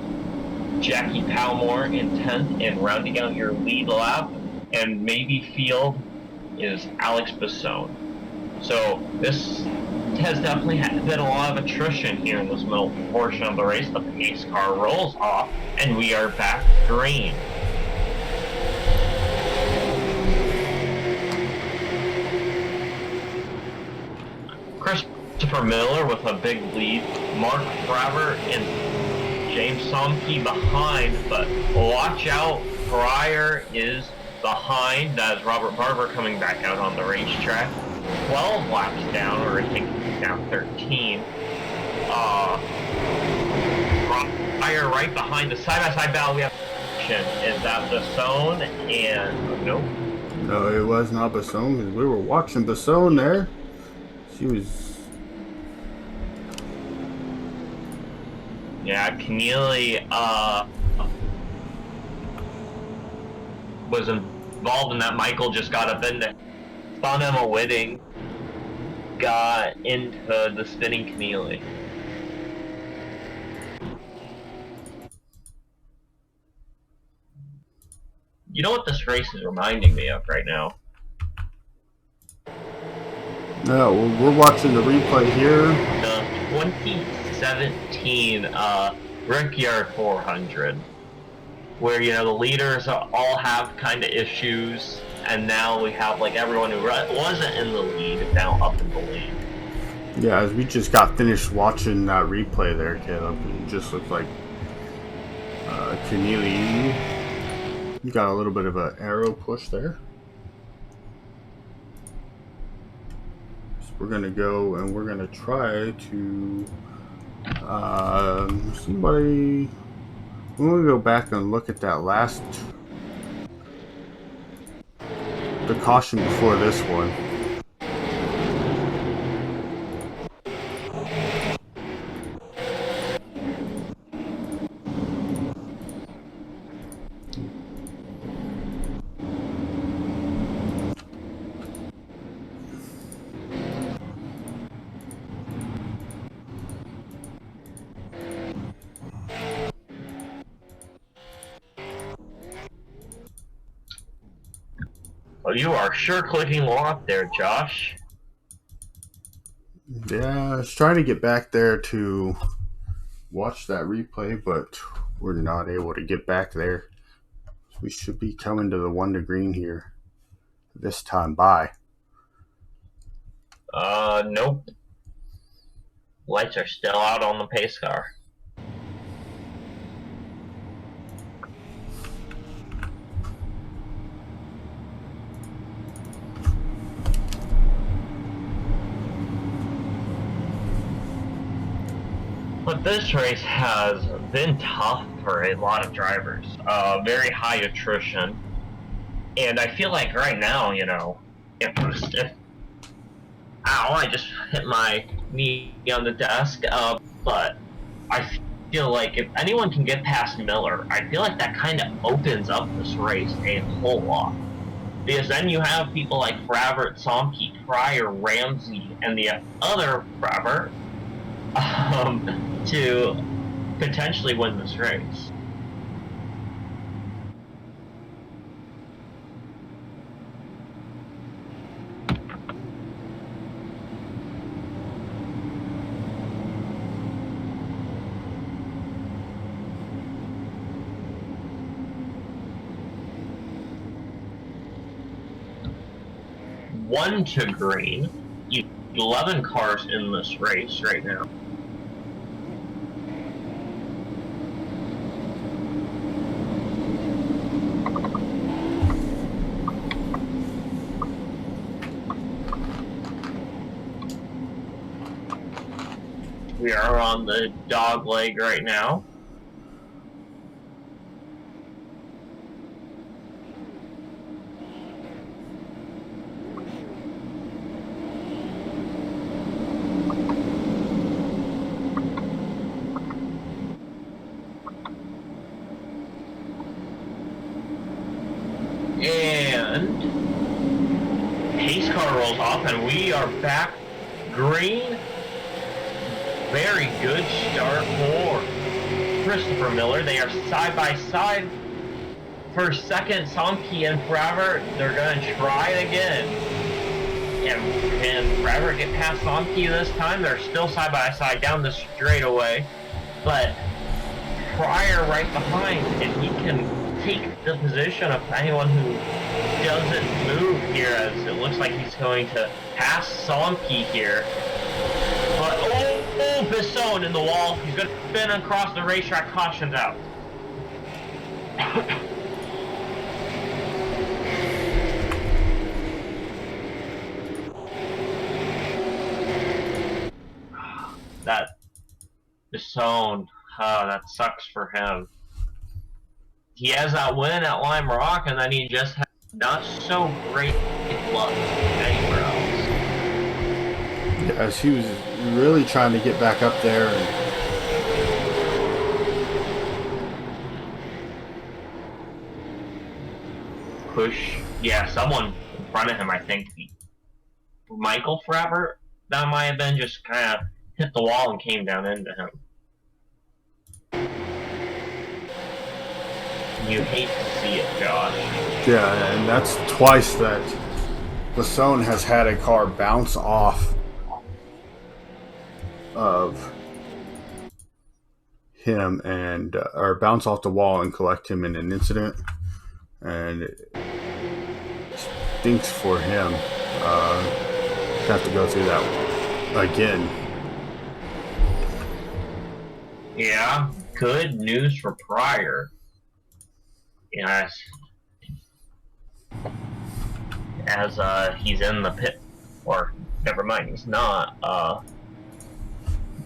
Jackie Palmore in 10th, and rounding out your lead lap and maybe field is Alex Bassone. So this has definitely been a lot of attrition here in this middle portion of the race. The pace car rolls off and we are back green. Christopher Miller with a big lead, Mark Fravert and James Somke behind, but watch out, Pryor is behind. That is Robert Barber coming back out on the racetrack. 12 laps down, or I think down 13. Pryor right behind the side-by-side battle. We have is that Bassone and nope. No, it was not Bassone, because we were watching Bassone there. She was. Yeah, Keneally was involved in that. Michael just got up into. Thought Emma Whitting got into the spinning Keneally. You know what this race is reminding me of right now? No, we're watching the replay here. The 2017 Brickyard 400, where the leaders all have kind of issues, and now we have like everyone who wasn't in the lead now up in the lead. Yeah, as we just got finished watching that replay there, Caleb, it just looked like Keneally got a little bit of an arrow push there. So we're going to go and we're going to try to Somebody. I'm gonna go back and look at that last. The caution before this one. Well, you are sure clicking lock there, Josh. Yeah, I was trying to get back there to watch that replay, but we're not able to get back there. We should be coming to the 1 to green here this time. Bye. Nope. Lights are still out on the pace car. But this race has been tough for a lot of drivers. Very high attrition. And I feel like right now, if ow, I just hit my knee on the desk. But I feel like if anyone can get past Miller, I feel like that kind of opens up this race a whole lot. Because then you have people like Fravert, Somke, Pryor, Ramsey, and the other Fravert to potentially win this race. One to green. 11 cars in this race right now. We are on the dog leg right now. And pace car rolls off, and we are back green. Very good start for Christopher Miller. They are side by side for second. Somke and Fravert, they're going to try it again. And can Fravert get past Somke this time? They're still side by side down the straightaway. But Pryor right behind, and he can take the position of anyone who doesn't move here, as it looks like he's going to pass Somke here. But Bisson in the wall. He's going to spin across the racetrack. Caution's out. That Bisson, that sucks for him. He has that win at Lime Rock, and then he just has not so great luck anywhere else. Yes, he was really trying to get back up there. And push. Yeah, someone in front of him, I think. Michael Fravert? That might have been just kind of hit the wall and came down into him. You hate to see it, Josh. yeah, and that's twice that Lassone has had a car bounce off of him and or bounce off the wall and collect him in an incident, and it stinks for him. Have to go through that again. Yeah, good news for Pryor. Yes. As he's in the pit, or never mind, he's not.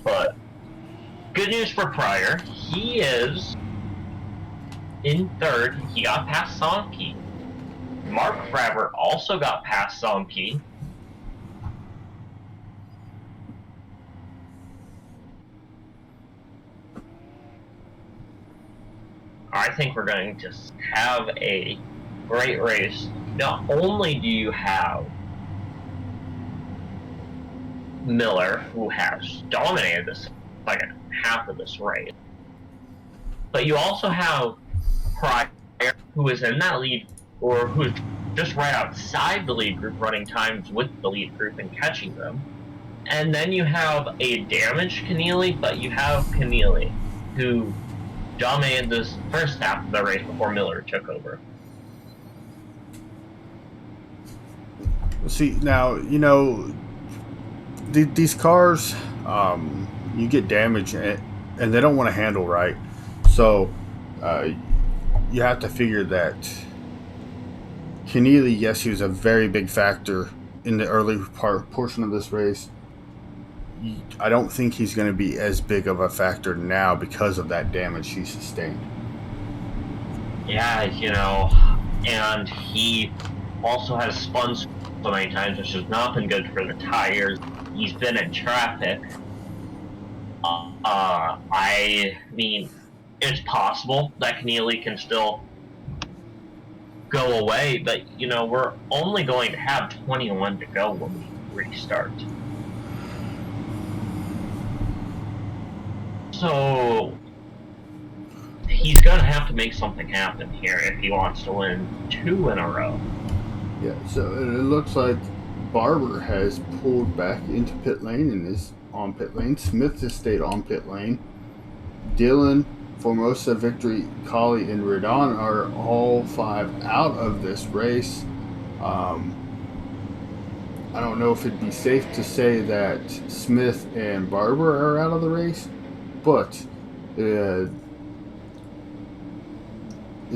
But good news for Pryor. He is in third. He got past Sonke. Mark Fravert also got past Sonke. I think we're going to have a great race. Not only do you have Miller, who has dominated the second half of this race, but you also have Pryor, who is in that lead, or who is just right outside the lead group, running times with the lead group and catching them. And then you have a damaged Keneally, but you have Keneally, who dominated this first half of the race before Miller took over. See, now, you know, these cars, you get damaged and they don't want to handle right. So, you have to figure that Keneally, yes, he was a very big factor in the early portion of this race. I don't think he's going to be as big of a factor now because of that damage he sustained. Yeah, you know, and he also has spun so many times, which has not been good for the tires. He's been in traffic. I mean, it's possible that Keneally can still go away, but, you know, we're only going to have 21 to go when we restart. So he's going to have to make something happen here if he wants to win 2 in a row. Yeah, so it looks like Barber has pulled back into pit lane and is on pit lane. Smith has stayed on pit lane. Dillon, Formosa, Victory, Colley, and Redon are all 5 out of this race. I don't know if it'd be safe to say that Smith and Barber are out of the race, but it's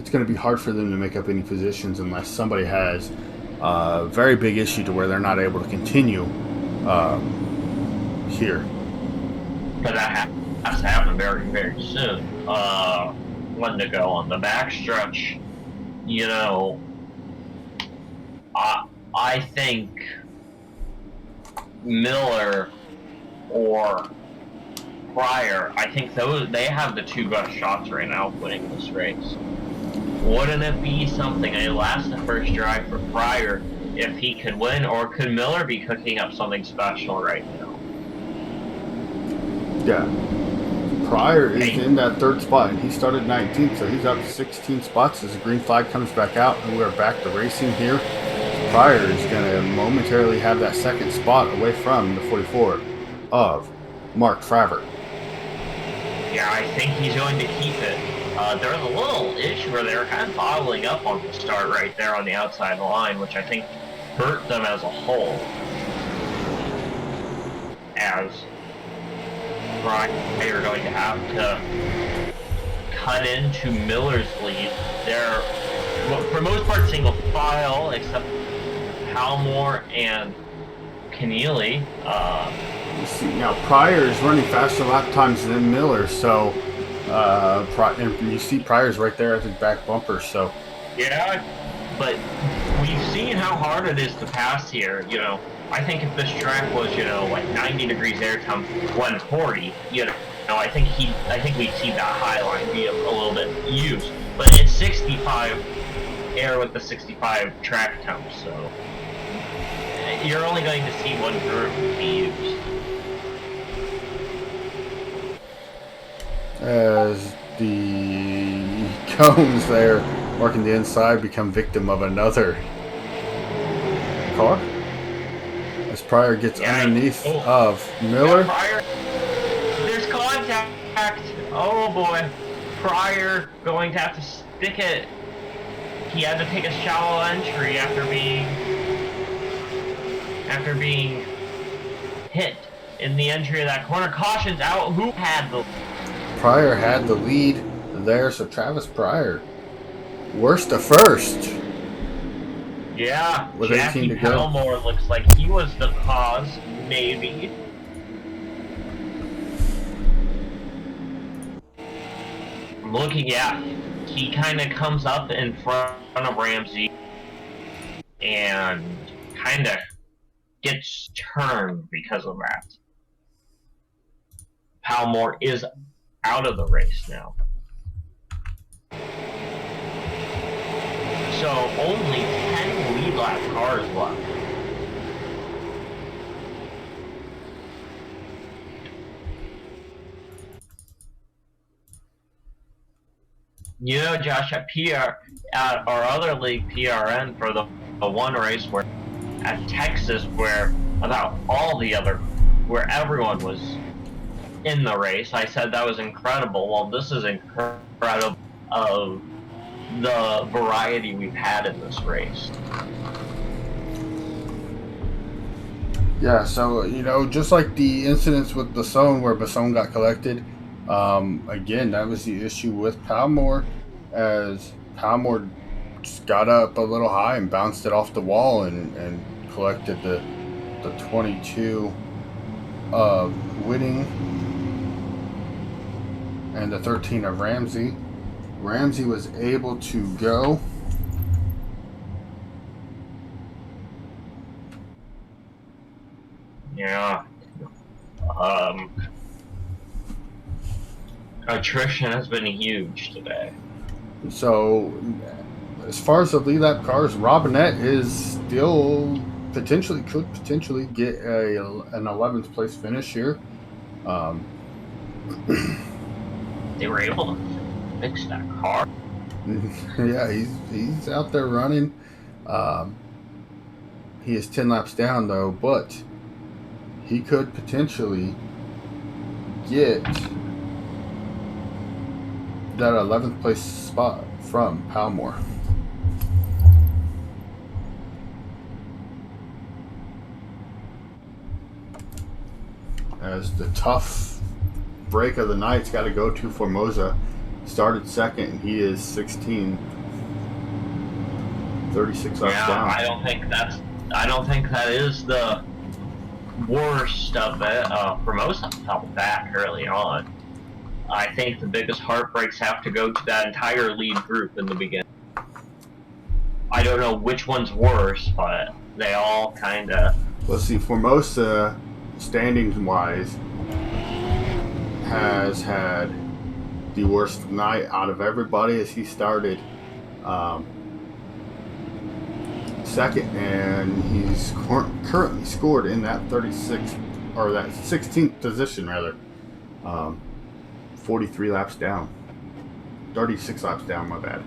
going to be hard for them to make up any positions unless somebody has a very big issue to where they're not able to continue here. But that has to happen very, very soon. When to go on the backstretch, you know, I think Miller or Pryor, I think they have the 2 best shots right now of winning this race. Wouldn't it be something, a last to first drive for Pryor if he could win, or could Miller be cooking up something special right now? Yeah. Pryor is in that 3rd spot, and he started 19th, so he's up 16 spots as the green flag comes back out, and we're back to racing here. Pryor is going to momentarily have that 2nd spot away from the 44 of Mark Fravert. Yeah, I think he's going to keep it. There was a little issue where they were kind of bottling up on the start right there on the outside of the line, which I think hurt them as a whole. As Pryor are going to have to cut into Miller's lead. They're, for most part, single file, except Palmore and Keneally. You see, now Pryor is running faster lap times than Miller, so and you see Pryor's right there at his back bumper. So yeah, but we've seen how hard it is to pass here. You know, I think if this track was, you know, like 90 degrees air time, 140, you know, I think we'd see that high line be a little bit used. But it's 65 air with the 65 track temp, so you're only going to see one group be used. as the cones there marking the inside become victim of another car, as Pryor gets underneath of Miller. Yeah, Pryor, there's contact. Oh boy, Pryor going to have to stick it. He had to take a shallow entry after being hit in the entry of that corner. Caution's out. Who had the? Pryor had the lead there, so Travis Pryor, worst to first. Yeah, with Jackie 18 to go. Palmore looks like he was the cause, maybe. looking at, he kind of comes up in front of Ramsey and kind of gets turned because of that. Palmore is out of the race now. So only 10 lead lap cars left. You know, Josh, at our other league, PRN, for the one race where at Texas, where about all the other, where everyone was in the race, I said that was incredible. Well, this is incredible of the variety we've had in this race. Yeah, so, you know, just like the incidents with Basson where Basson got collected, again, that was the issue with Palmore, as Palmore just got up a little high and bounced it off the wall and collected the 22 of Winning and the 13 of Ramsey. Ramsey was able to go Yeah. Attrition has been huge today. So, as far as the lead lap cars, Robinette is still could potentially get an 11th place finish here. They were able to fix that car. Yeah, he's out there running. He is 10 laps down though, but he could potentially get that 11th place spot from Palmore. As the tough break of the night's got to go to Formosa. Started second. He is 16, 36 laps down. I don't think that is the worst of it. Formosa fell back early on. I think the biggest heartbreaks have to go to that entire lead group in the beginning. I don't know which one's worse, but they all kind of... Let's see, Formosa, standings-wise, has had the worst night out of everybody as he started second, and he's currently scored in that 36th, or that 16th position, rather. 43 laps down. 36 laps down, my bad.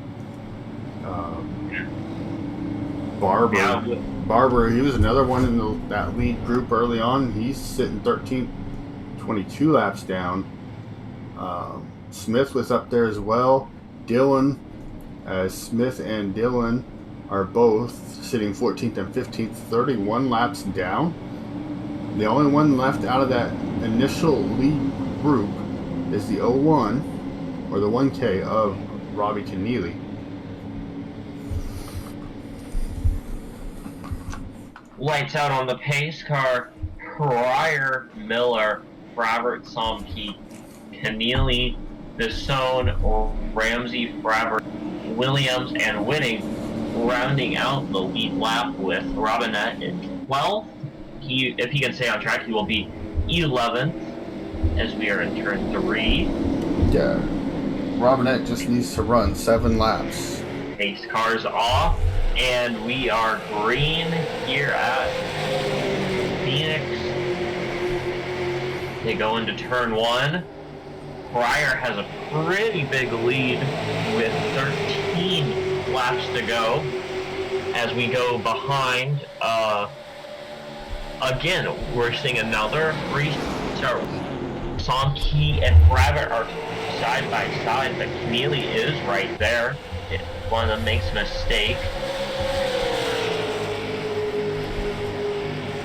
Barber, he was another one in that lead group early on. He's sitting 13th, 22 laps down. Smith was up there as well. Dylan, Smith and Dylan are both sitting 14th and 15th, 31 laps down. The only one left out of that initial lead group is the 01, or the 1K of Robbie Keneally. Lights out on the pace car. Pryor, Miller, Robert Somke, Keneally, Bisson, Ramsey, Robert, Williams, and Winning, rounding out the lead lap with Robinette in 12th. If he can stay on track, he will be 11th as we are in turn 3. Yeah, Robinette just needs to run 7 laps. Pace cars off, and we are green here at Pheonix. They go into turn 1. Pryor has a pretty big lead with 13 laps to go as we go behind. Again, we're seeing another restart. Somke and Rabbit are side by side, but Keneally is right there. One of them makes a mistake.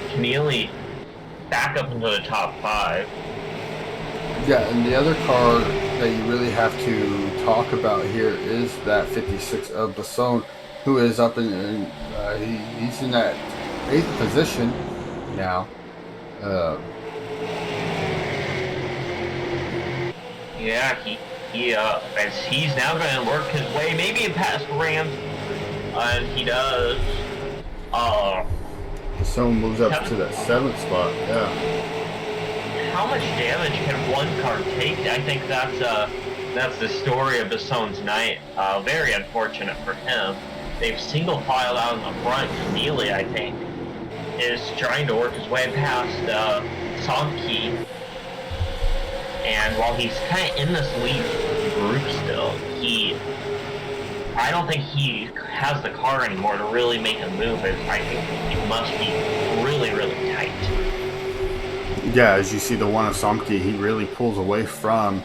Keneally back up into the top 5. Yeah, and the other car that you really have to talk about here is that 56 of Basson, who is up in he's in that 8th position now. Yeah, as he's now going to work his way maybe past Rams, and he does. Someone moves up to that 7th spot. Yeah. How much damage can one car take? I think that's the story of Basson's night. Very unfortunate for him. They've single filed out in the front. Neely, I think, is trying to work his way past Somke. And while he's kind of in this lead group still, I don't think he has the car anymore to really make a move. I think it must be really, really tight. Yeah, as you see the one of Somke, he really pulls away from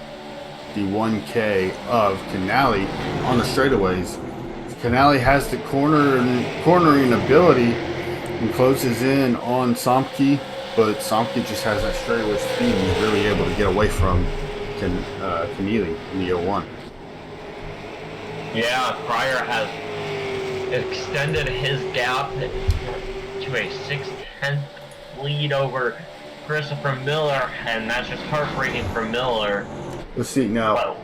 the 1K of Canali on the straightaways. Canali has the cornering ability and closes in on Somke, but Somke just has that straightaway speed and he's really able to get away from Canali in the 01. Yeah, Pryor has extended his gap to a 6/10 lead over Christopher Miller, and that's just heartbreaking for Miller. Let's see now.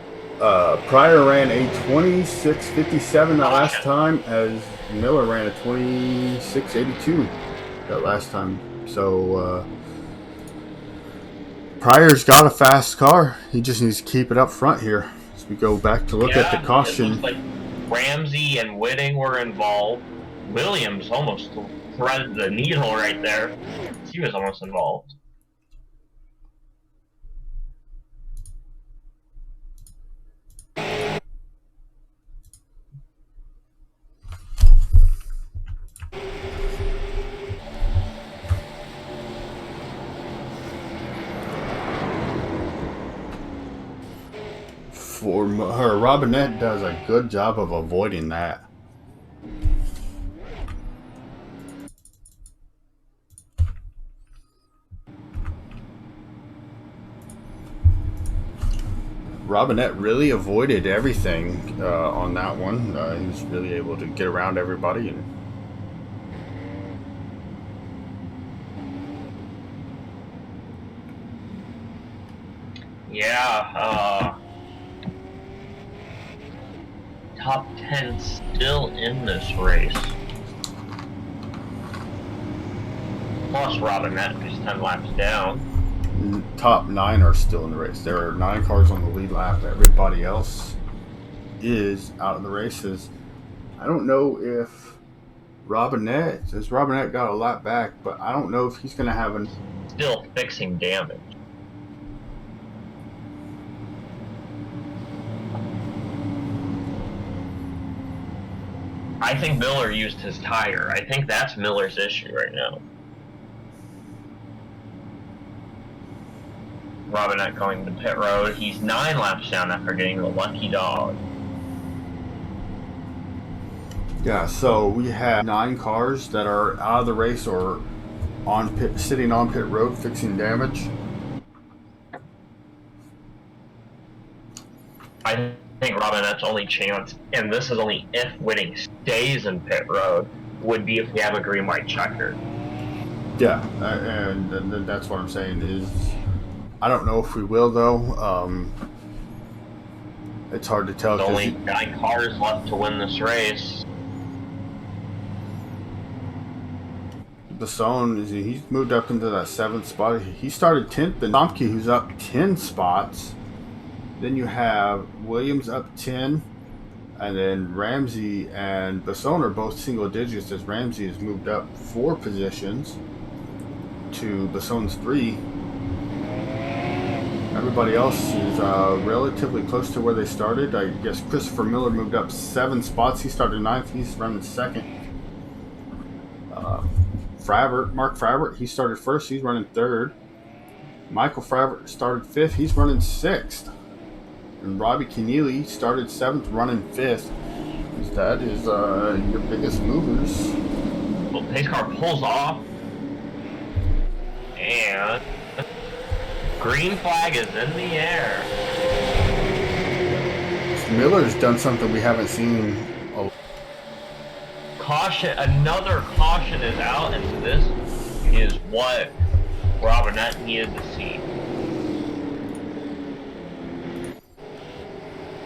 Pryor ran a 26:57 that last time, as Miller ran a 26:82 that last time. So Pryor's got a fast car. He just needs to keep it up front here. As we go back to look at the caution. It looks like Ramsey and Whitting were involved. Williams almost threaded the needle right there. He was almost involved. For her, Robinette does a good job of avoiding that. Robinette really avoided everything on that one. He was really able to get around everybody. And yeah, top 10 still in this race. Plus Robinette, who's 10 laps down. Top 9 are still in the race. There are 9 cars on the lead lap. Everybody else is out of the races. I don't know if Robinette got a lap back, but I don't know if he's going to have an... Still fixing damage. I think Miller used his tire. I think that's Miller's issue right now. Robinette going to pit road. He's 9 laps down after getting the lucky dog. Yeah, so we have 9 cars that are out of the race or sitting on pit road fixing damage. I think Robinette's only chance, and this is only if Whitting stays in pit road, would be if we have a green-white checker. Yeah, and that's what I'm saying is... I don't know if we will, though. It's hard to tell. There's only 9 cars left to win this race. Basson, he's moved up into that 7th spot. He started 10th, and Tomke, who's up 10 spots. Then you have Williams up 10, and then Ramsey and Basson are both single digits, as Ramsey has moved up 4 positions to Basson's 3. Everybody else is relatively close to where they started. I guess Christopher Miller moved up 7 spots. He started 9th. He's running 2nd. Mark Fravert, he started 1st. He's running 3rd. Michael Fravert started 5th. He's running 6th. And Robbie Keneally started 7th, running 5th. That is your biggest movers. Well, pace car pulls off. And... green flag is in the air. Miller's done something we haven't seen. Caution, another caution is out, and this is what Robinette needed to see.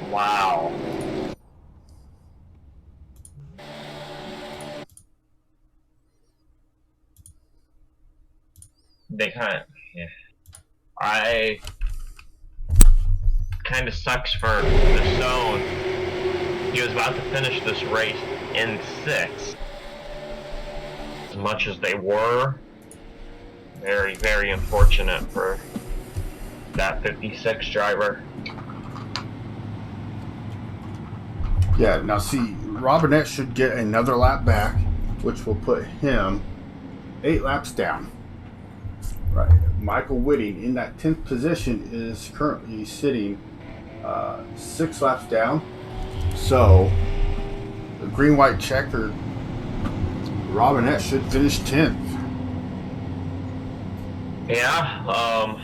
Wow. They kind of, yeah. I kind of sucks for the zone. He was about to finish this race in 6th. As much as they were, very, very unfortunate for that 56 driver. Yeah, now see, Robinette should get another lap back, which will put him 8 laps down. Right. Michael Whitting in that 10th position is currently sitting 6 laps down. So, the green-white checkered Robinette should finish 10th. Yeah,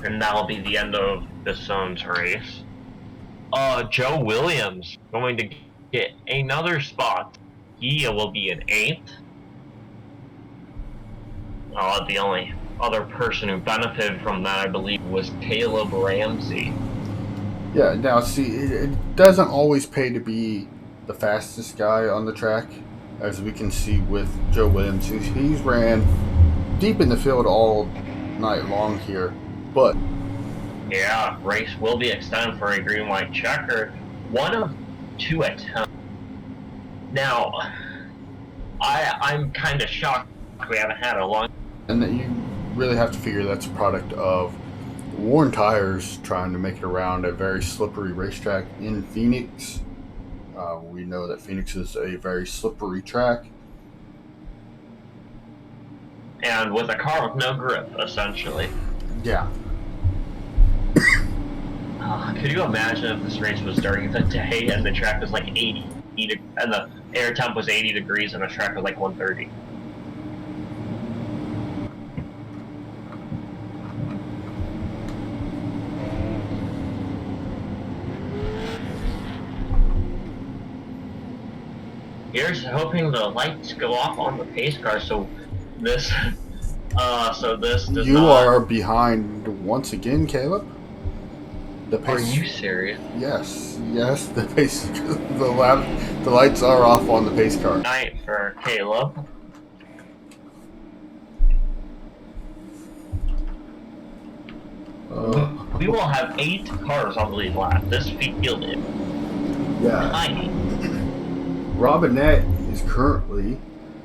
and that'll be the end of this zone's race. Joe Williams going to get another spot. He will be in 8th. The only other person who benefited from that, I believe, was Caleb Ramsey. Yeah, now see, it doesn't always pay to be the fastest guy on the track, as we can see with Joe Williams. He's ran deep in the field all night long here, but yeah, race will be extended for a green-white checker. 1 of 2 attempts. Now, I'm kind of shocked we haven't had a long. And that you really have to figure that's a product of worn tires trying to make it around a very slippery racetrack in Phoenix. We know that Phoenix is a very slippery track. And with a car with no grip, essentially. Yeah. Could you imagine if this race was during the day and the track was like 80 and the air temp was 80 degrees and the track was like 130? Here's hoping the lights go off on the pace car so this does You not... are behind once again, Caleb. The pace. Are you serious? Yes, the pace. The lights are off on the pace car. Night for Caleb. We will have 8 cars on the lead lap. This field is tiny. Robinette is currently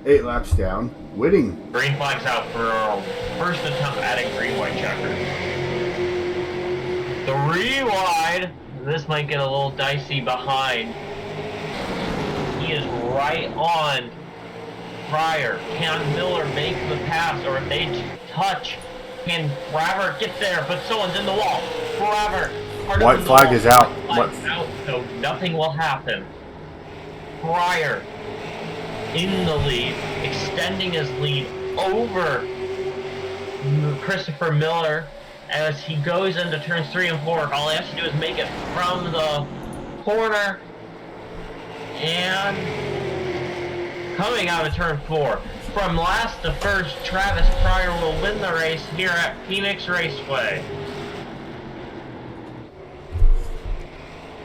8 laps down. Whitting. Green flag's out for first attempt at a green-white checker. 3 wide. This might get a little dicey behind. He is right on Pryor. Can Miller make the pass, or if they touch, can Forever get there? But someone's in the wall. Forever. White flag is out. White flag out, so nothing will happen. Pryor in the lead, extending his lead over Christopher Miller as he goes into turns 3 and 4. All he has to do is make it from the corner and coming out of turn 4. From last to first, Travis Pryor will win the race here at Pheonix Raceway.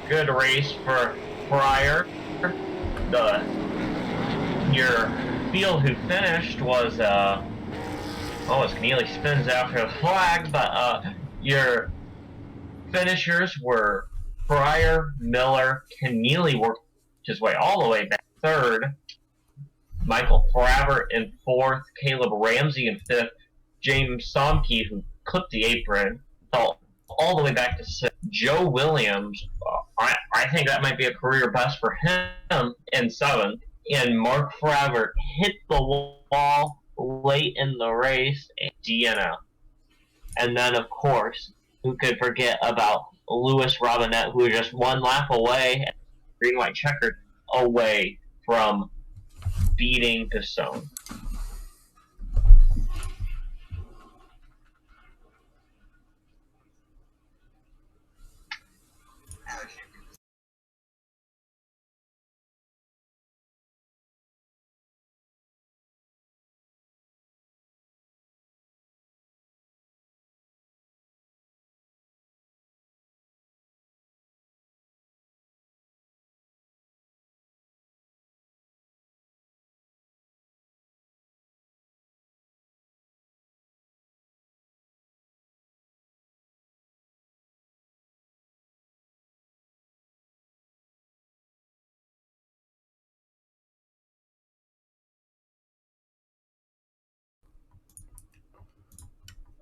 Good race for Pryor. Your field who finished was as Keneally spins after the flag, but your finishers were Pryor, Miller, Keneally worked his way all the way back 3rd, Michael Forever in 4th, Caleb Ramsey in 5th, James Somke, who clipped the apron, fell all the way back to 6th. Joe Williams, I think that might be a career best for him in 7th. And Mark Forever hit the wall late in the race and DNF. And then, of course, who could forget about Lewis Robinette, who was just 1 lap away, green-white checkered, away from beating the zone.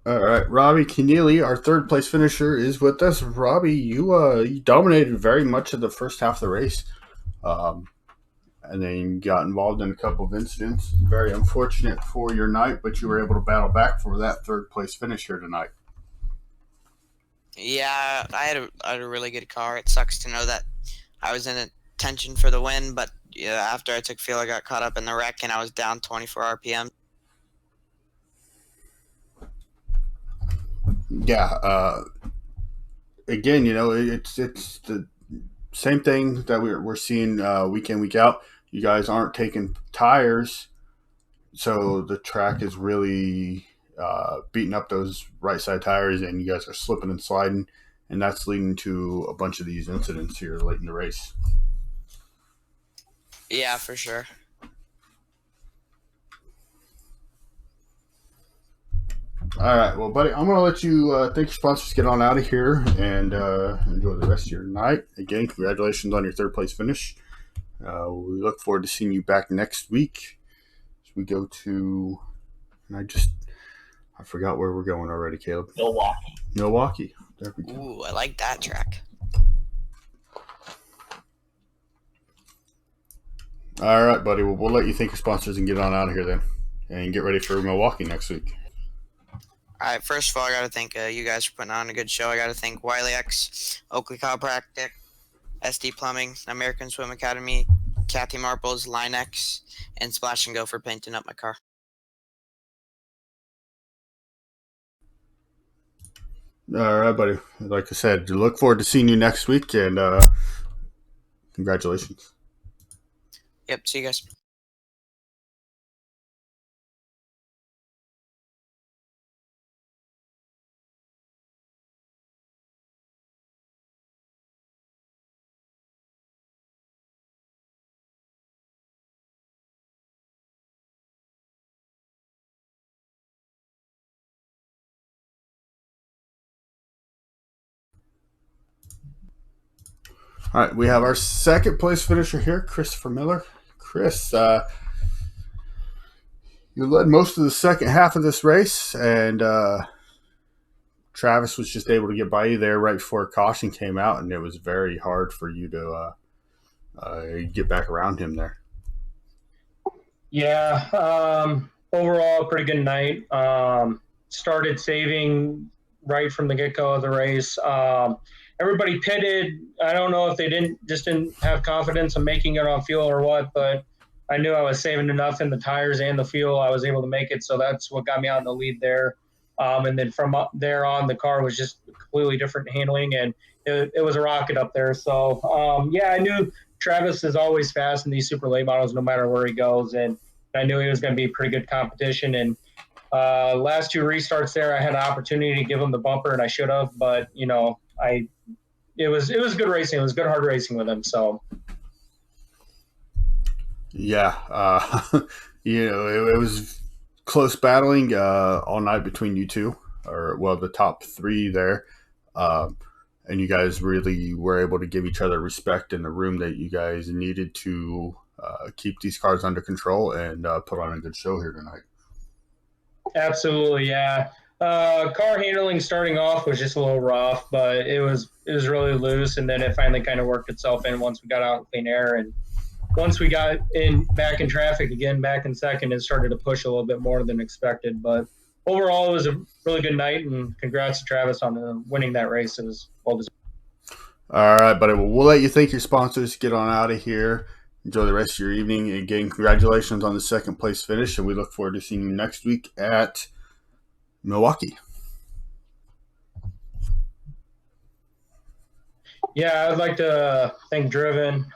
All right, Robbie Keneally, our third place finisher, is with us. Robbie, you dominated very much of the first half of the race, um, and then got involved in a couple of incidents. Very unfortunate for your night, but you were able to battle back for that third place finish here tonight. Yeah, I had a really good car. It sucks to know that I was in attention for the win, but yeah, after I took fuel, I got caught up in the wreck and I was down 24 RPM. Yeah. Again, it's the same thing that we're seeing week in week out. You guys aren't taking tires, so the track is really beating up those right side tires, and you guys are slipping and sliding, and that's leading to a bunch of these incidents here late in the race. Yeah, for sure. All right, well, buddy, I'm gonna let you thank your sponsors, get on out of here, and enjoy the rest of your night. Again, congratulations on your third place finish. We look forward to seeing you back next week as we go to. And I forgot where we're going already, Caleb. Milwaukee. Milwaukee. There we go. Ooh, I like that track. All right, buddy. Well, we'll let you thank your sponsors and get on out of here then, and get ready for Milwaukee next week. All right, first of all, I got to thank you guys for putting on a good show. I got to thank Wiley X, Oakley Chiropractic, SD Plumbing, American Swim Academy, Kathy Marples, Line X, and Splash and Go for painting up my car. All right, buddy. Like I said, look forward to seeing you next week, and congratulations. Yep, see you guys. All right, we have our second place finisher here, Christopher Miller. Chris, you led most of the second half of this race, and Travis was just able to get by you there right before caution came out, and it was very hard for you to get back around him there. Yeah, overall, pretty good night. Started saving right from the get go of the race. Everybody pitted. I don't know if they didn't have confidence in making it on fuel or what, but I knew I was saving enough in the tires and the fuel. I was able to make it, so that's what got me out in the lead there. And then from there on, the car was just completely different handling, and it was a rocket up there. So yeah, I knew Travis is always fast in these super late models, no matter where he goes, and I knew he was going to be pretty good competition. And last two restarts there, I had an opportunity to give him the bumper, and I should have, but it was good racing. It was good hard racing with him. So Yeah, it was close battling all night between you two, or well, the top three there, and you guys really were able to give each other respect in the room that you guys needed to keep these cars under control and put on a good show here tonight. absolutely, yeah. Car handling starting off was just a little rough, but it was really loose, and then it finally kind of worked itself in once we got out in clean air, and once we got in back in traffic again, back in second, it started to push a little bit more than expected. But overall, it was a really good night, and congrats to Travis on winning that race. It was well deserved. All right, buddy. Well, we'll let you thank your sponsors. Get on out of here. Enjoy the rest of your evening. Again, congratulations on the second place finish, and we look forward to seeing you next week at Milwaukee. Yeah, I'd like to thank Driven,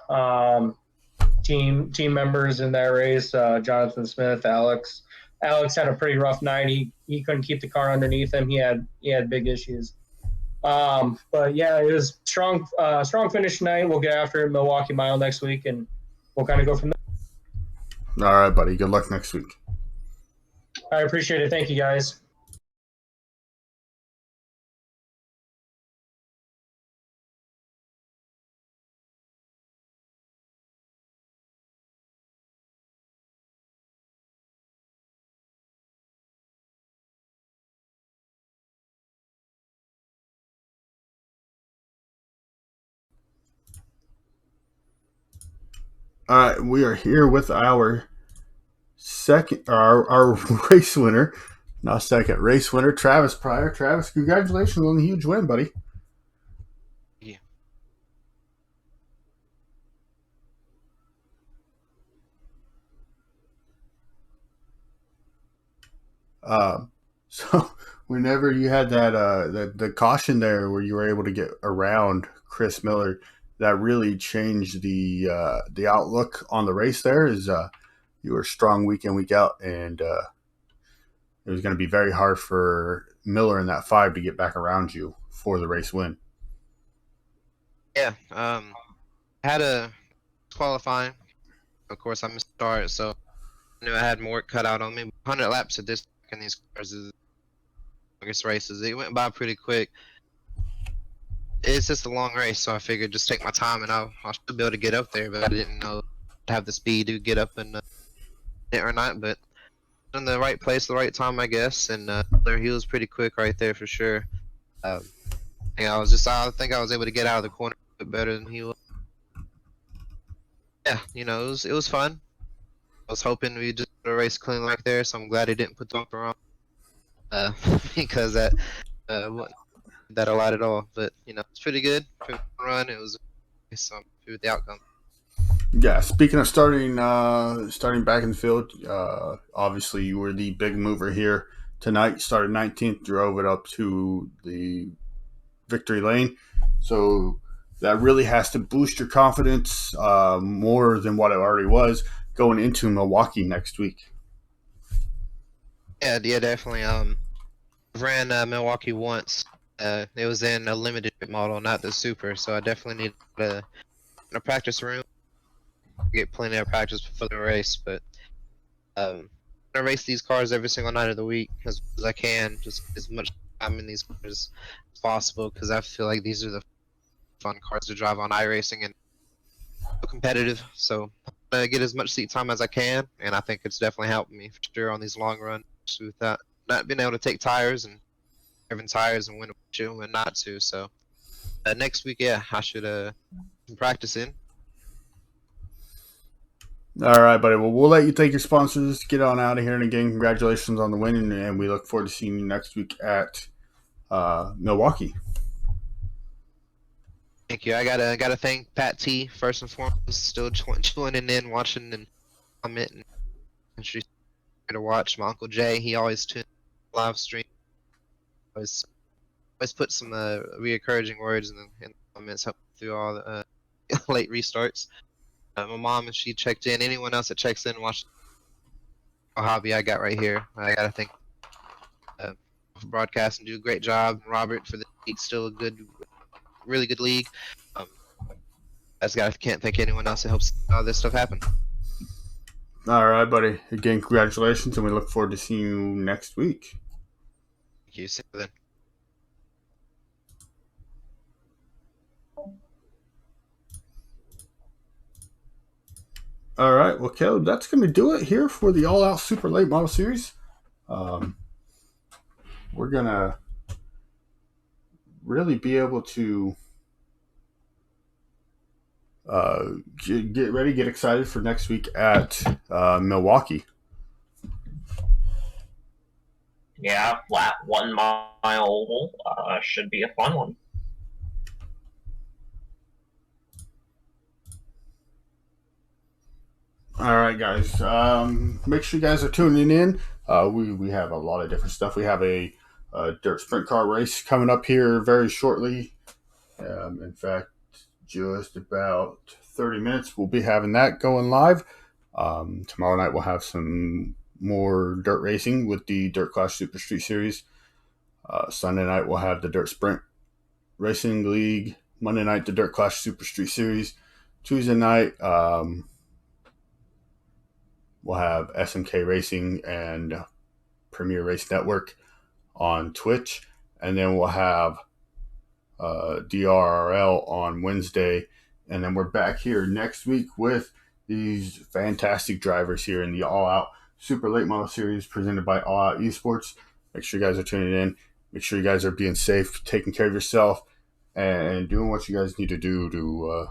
team members in that race, Jonathan Smith, Alex. Alex had a pretty rough night. He couldn't keep the car underneath him. He had big issues. But yeah, it was strong finish tonight. We'll get after it Milwaukee Mile next week, and we'll kind of go from there. All right, buddy. Good luck next week. I appreciate it. Thank you, guys. All right, we are here with our our race winner, not second race winner, Travis Pryor. Travis, congratulations on the huge win, buddy. Yeah. Um, so whenever you had that the caution there where you were able to get around Chris Miller, that really changed the outlook on the race. There is you were strong week in week out, and it was going to be very hard for Miller in that 5 to get back around you for the race win. Yeah. Had a qualifying. Of course, I missed the start, so I knew I had more work cut out on me. 100 laps at this in these cars is the longest races. It went by pretty quick. It's just a long race, so I figured just take my time and I'll still be able to get up there. But I didn't know to have the speed to get up and it or not. But in the right place, the right time, I guess. And he was pretty quick right there for sure. Yeah, I think I was able to get out of the corner a bit better than he was. Yeah, it was fun. I was hoping we just put a race clean like there, so I'm glad he didn't put the bumper on. Because that wouldn't that a lot at all. But it's pretty good. Pretty good run. It was so I'm happy with the outcome. Yeah, speaking of starting back in the field, obviously you were the big mover here tonight. Started 19th, drove it up to the victory lane. So that really has to boost your confidence more than what it already was going into Milwaukee next week. Yeah, definitely. Ran Milwaukee once. It was in a limited model, not the super. So I definitely need a practice room. Get plenty of practice before the race, but I race these cars every single night of the week as I can, just as much time in these cars as possible, because I feel like these are the fun cars to drive on iRacing and competitive. So I'm gonna get as much seat time as I can, and I think it's definitely helped me for sure on these long runs with that not being able to take tires and having tires and when to and not to. So next week, yeah, I should practice in. All right, buddy. Well, we'll let you take your sponsors, get on out of here, and again, congratulations on the win, and we look forward to seeing you next week at Milwaukee. Thank you. I gotta thank Pat T first and foremost. Still joining in, watching and commenting. And she's to watch. My Uncle Jay, he always tunes in live stream. Always put some re-encouraging words in the comments, help through all the late restarts. My mom, and she checked in. Anyone else that checks in, watch a hobby I got right here. I gotta thank for broadcasting, do a great job. Robert for the league, still a really good league. Can't thank anyone else that helps all this stuff happen. All right, buddy. Again, congratulations, and we look forward to seeing you next week. Thank you. See you then. All right, well, Caleb, that's going to do it here for the All Out Super Late Model Series. We're going to really be able to get ready, get excited for next week at Milwaukee. Yeah, flat 1 mile oval should be a fun one. All right, guys. Make sure you guys are tuning in. We have a lot of different stuff. We have a dirt sprint car race coming up here very shortly. In fact, just about 30 minutes, we'll be having that going live. Tomorrow night, we'll have some more dirt racing with the Dirt Clash Super Street Series. Sunday night, we'll have the Dirt Sprint Racing League. Monday night, the Dirt Clash Super Street Series. Tuesday night, we'll have SMK Racing and Premier Race Network on Twitch. And then we'll have DRRL on Wednesday. And then we're back here next week with these fantastic drivers here in the All Out Super Late Model Series presented by All Out Esports. Make sure you guys are tuning in. Make sure you guys are being safe, taking care of yourself, and doing what you guys need to do to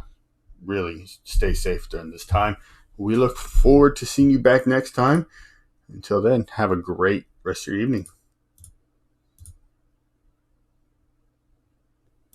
really stay safe during this time. We look forward to seeing you back next time. Until then, have a great rest of your evening.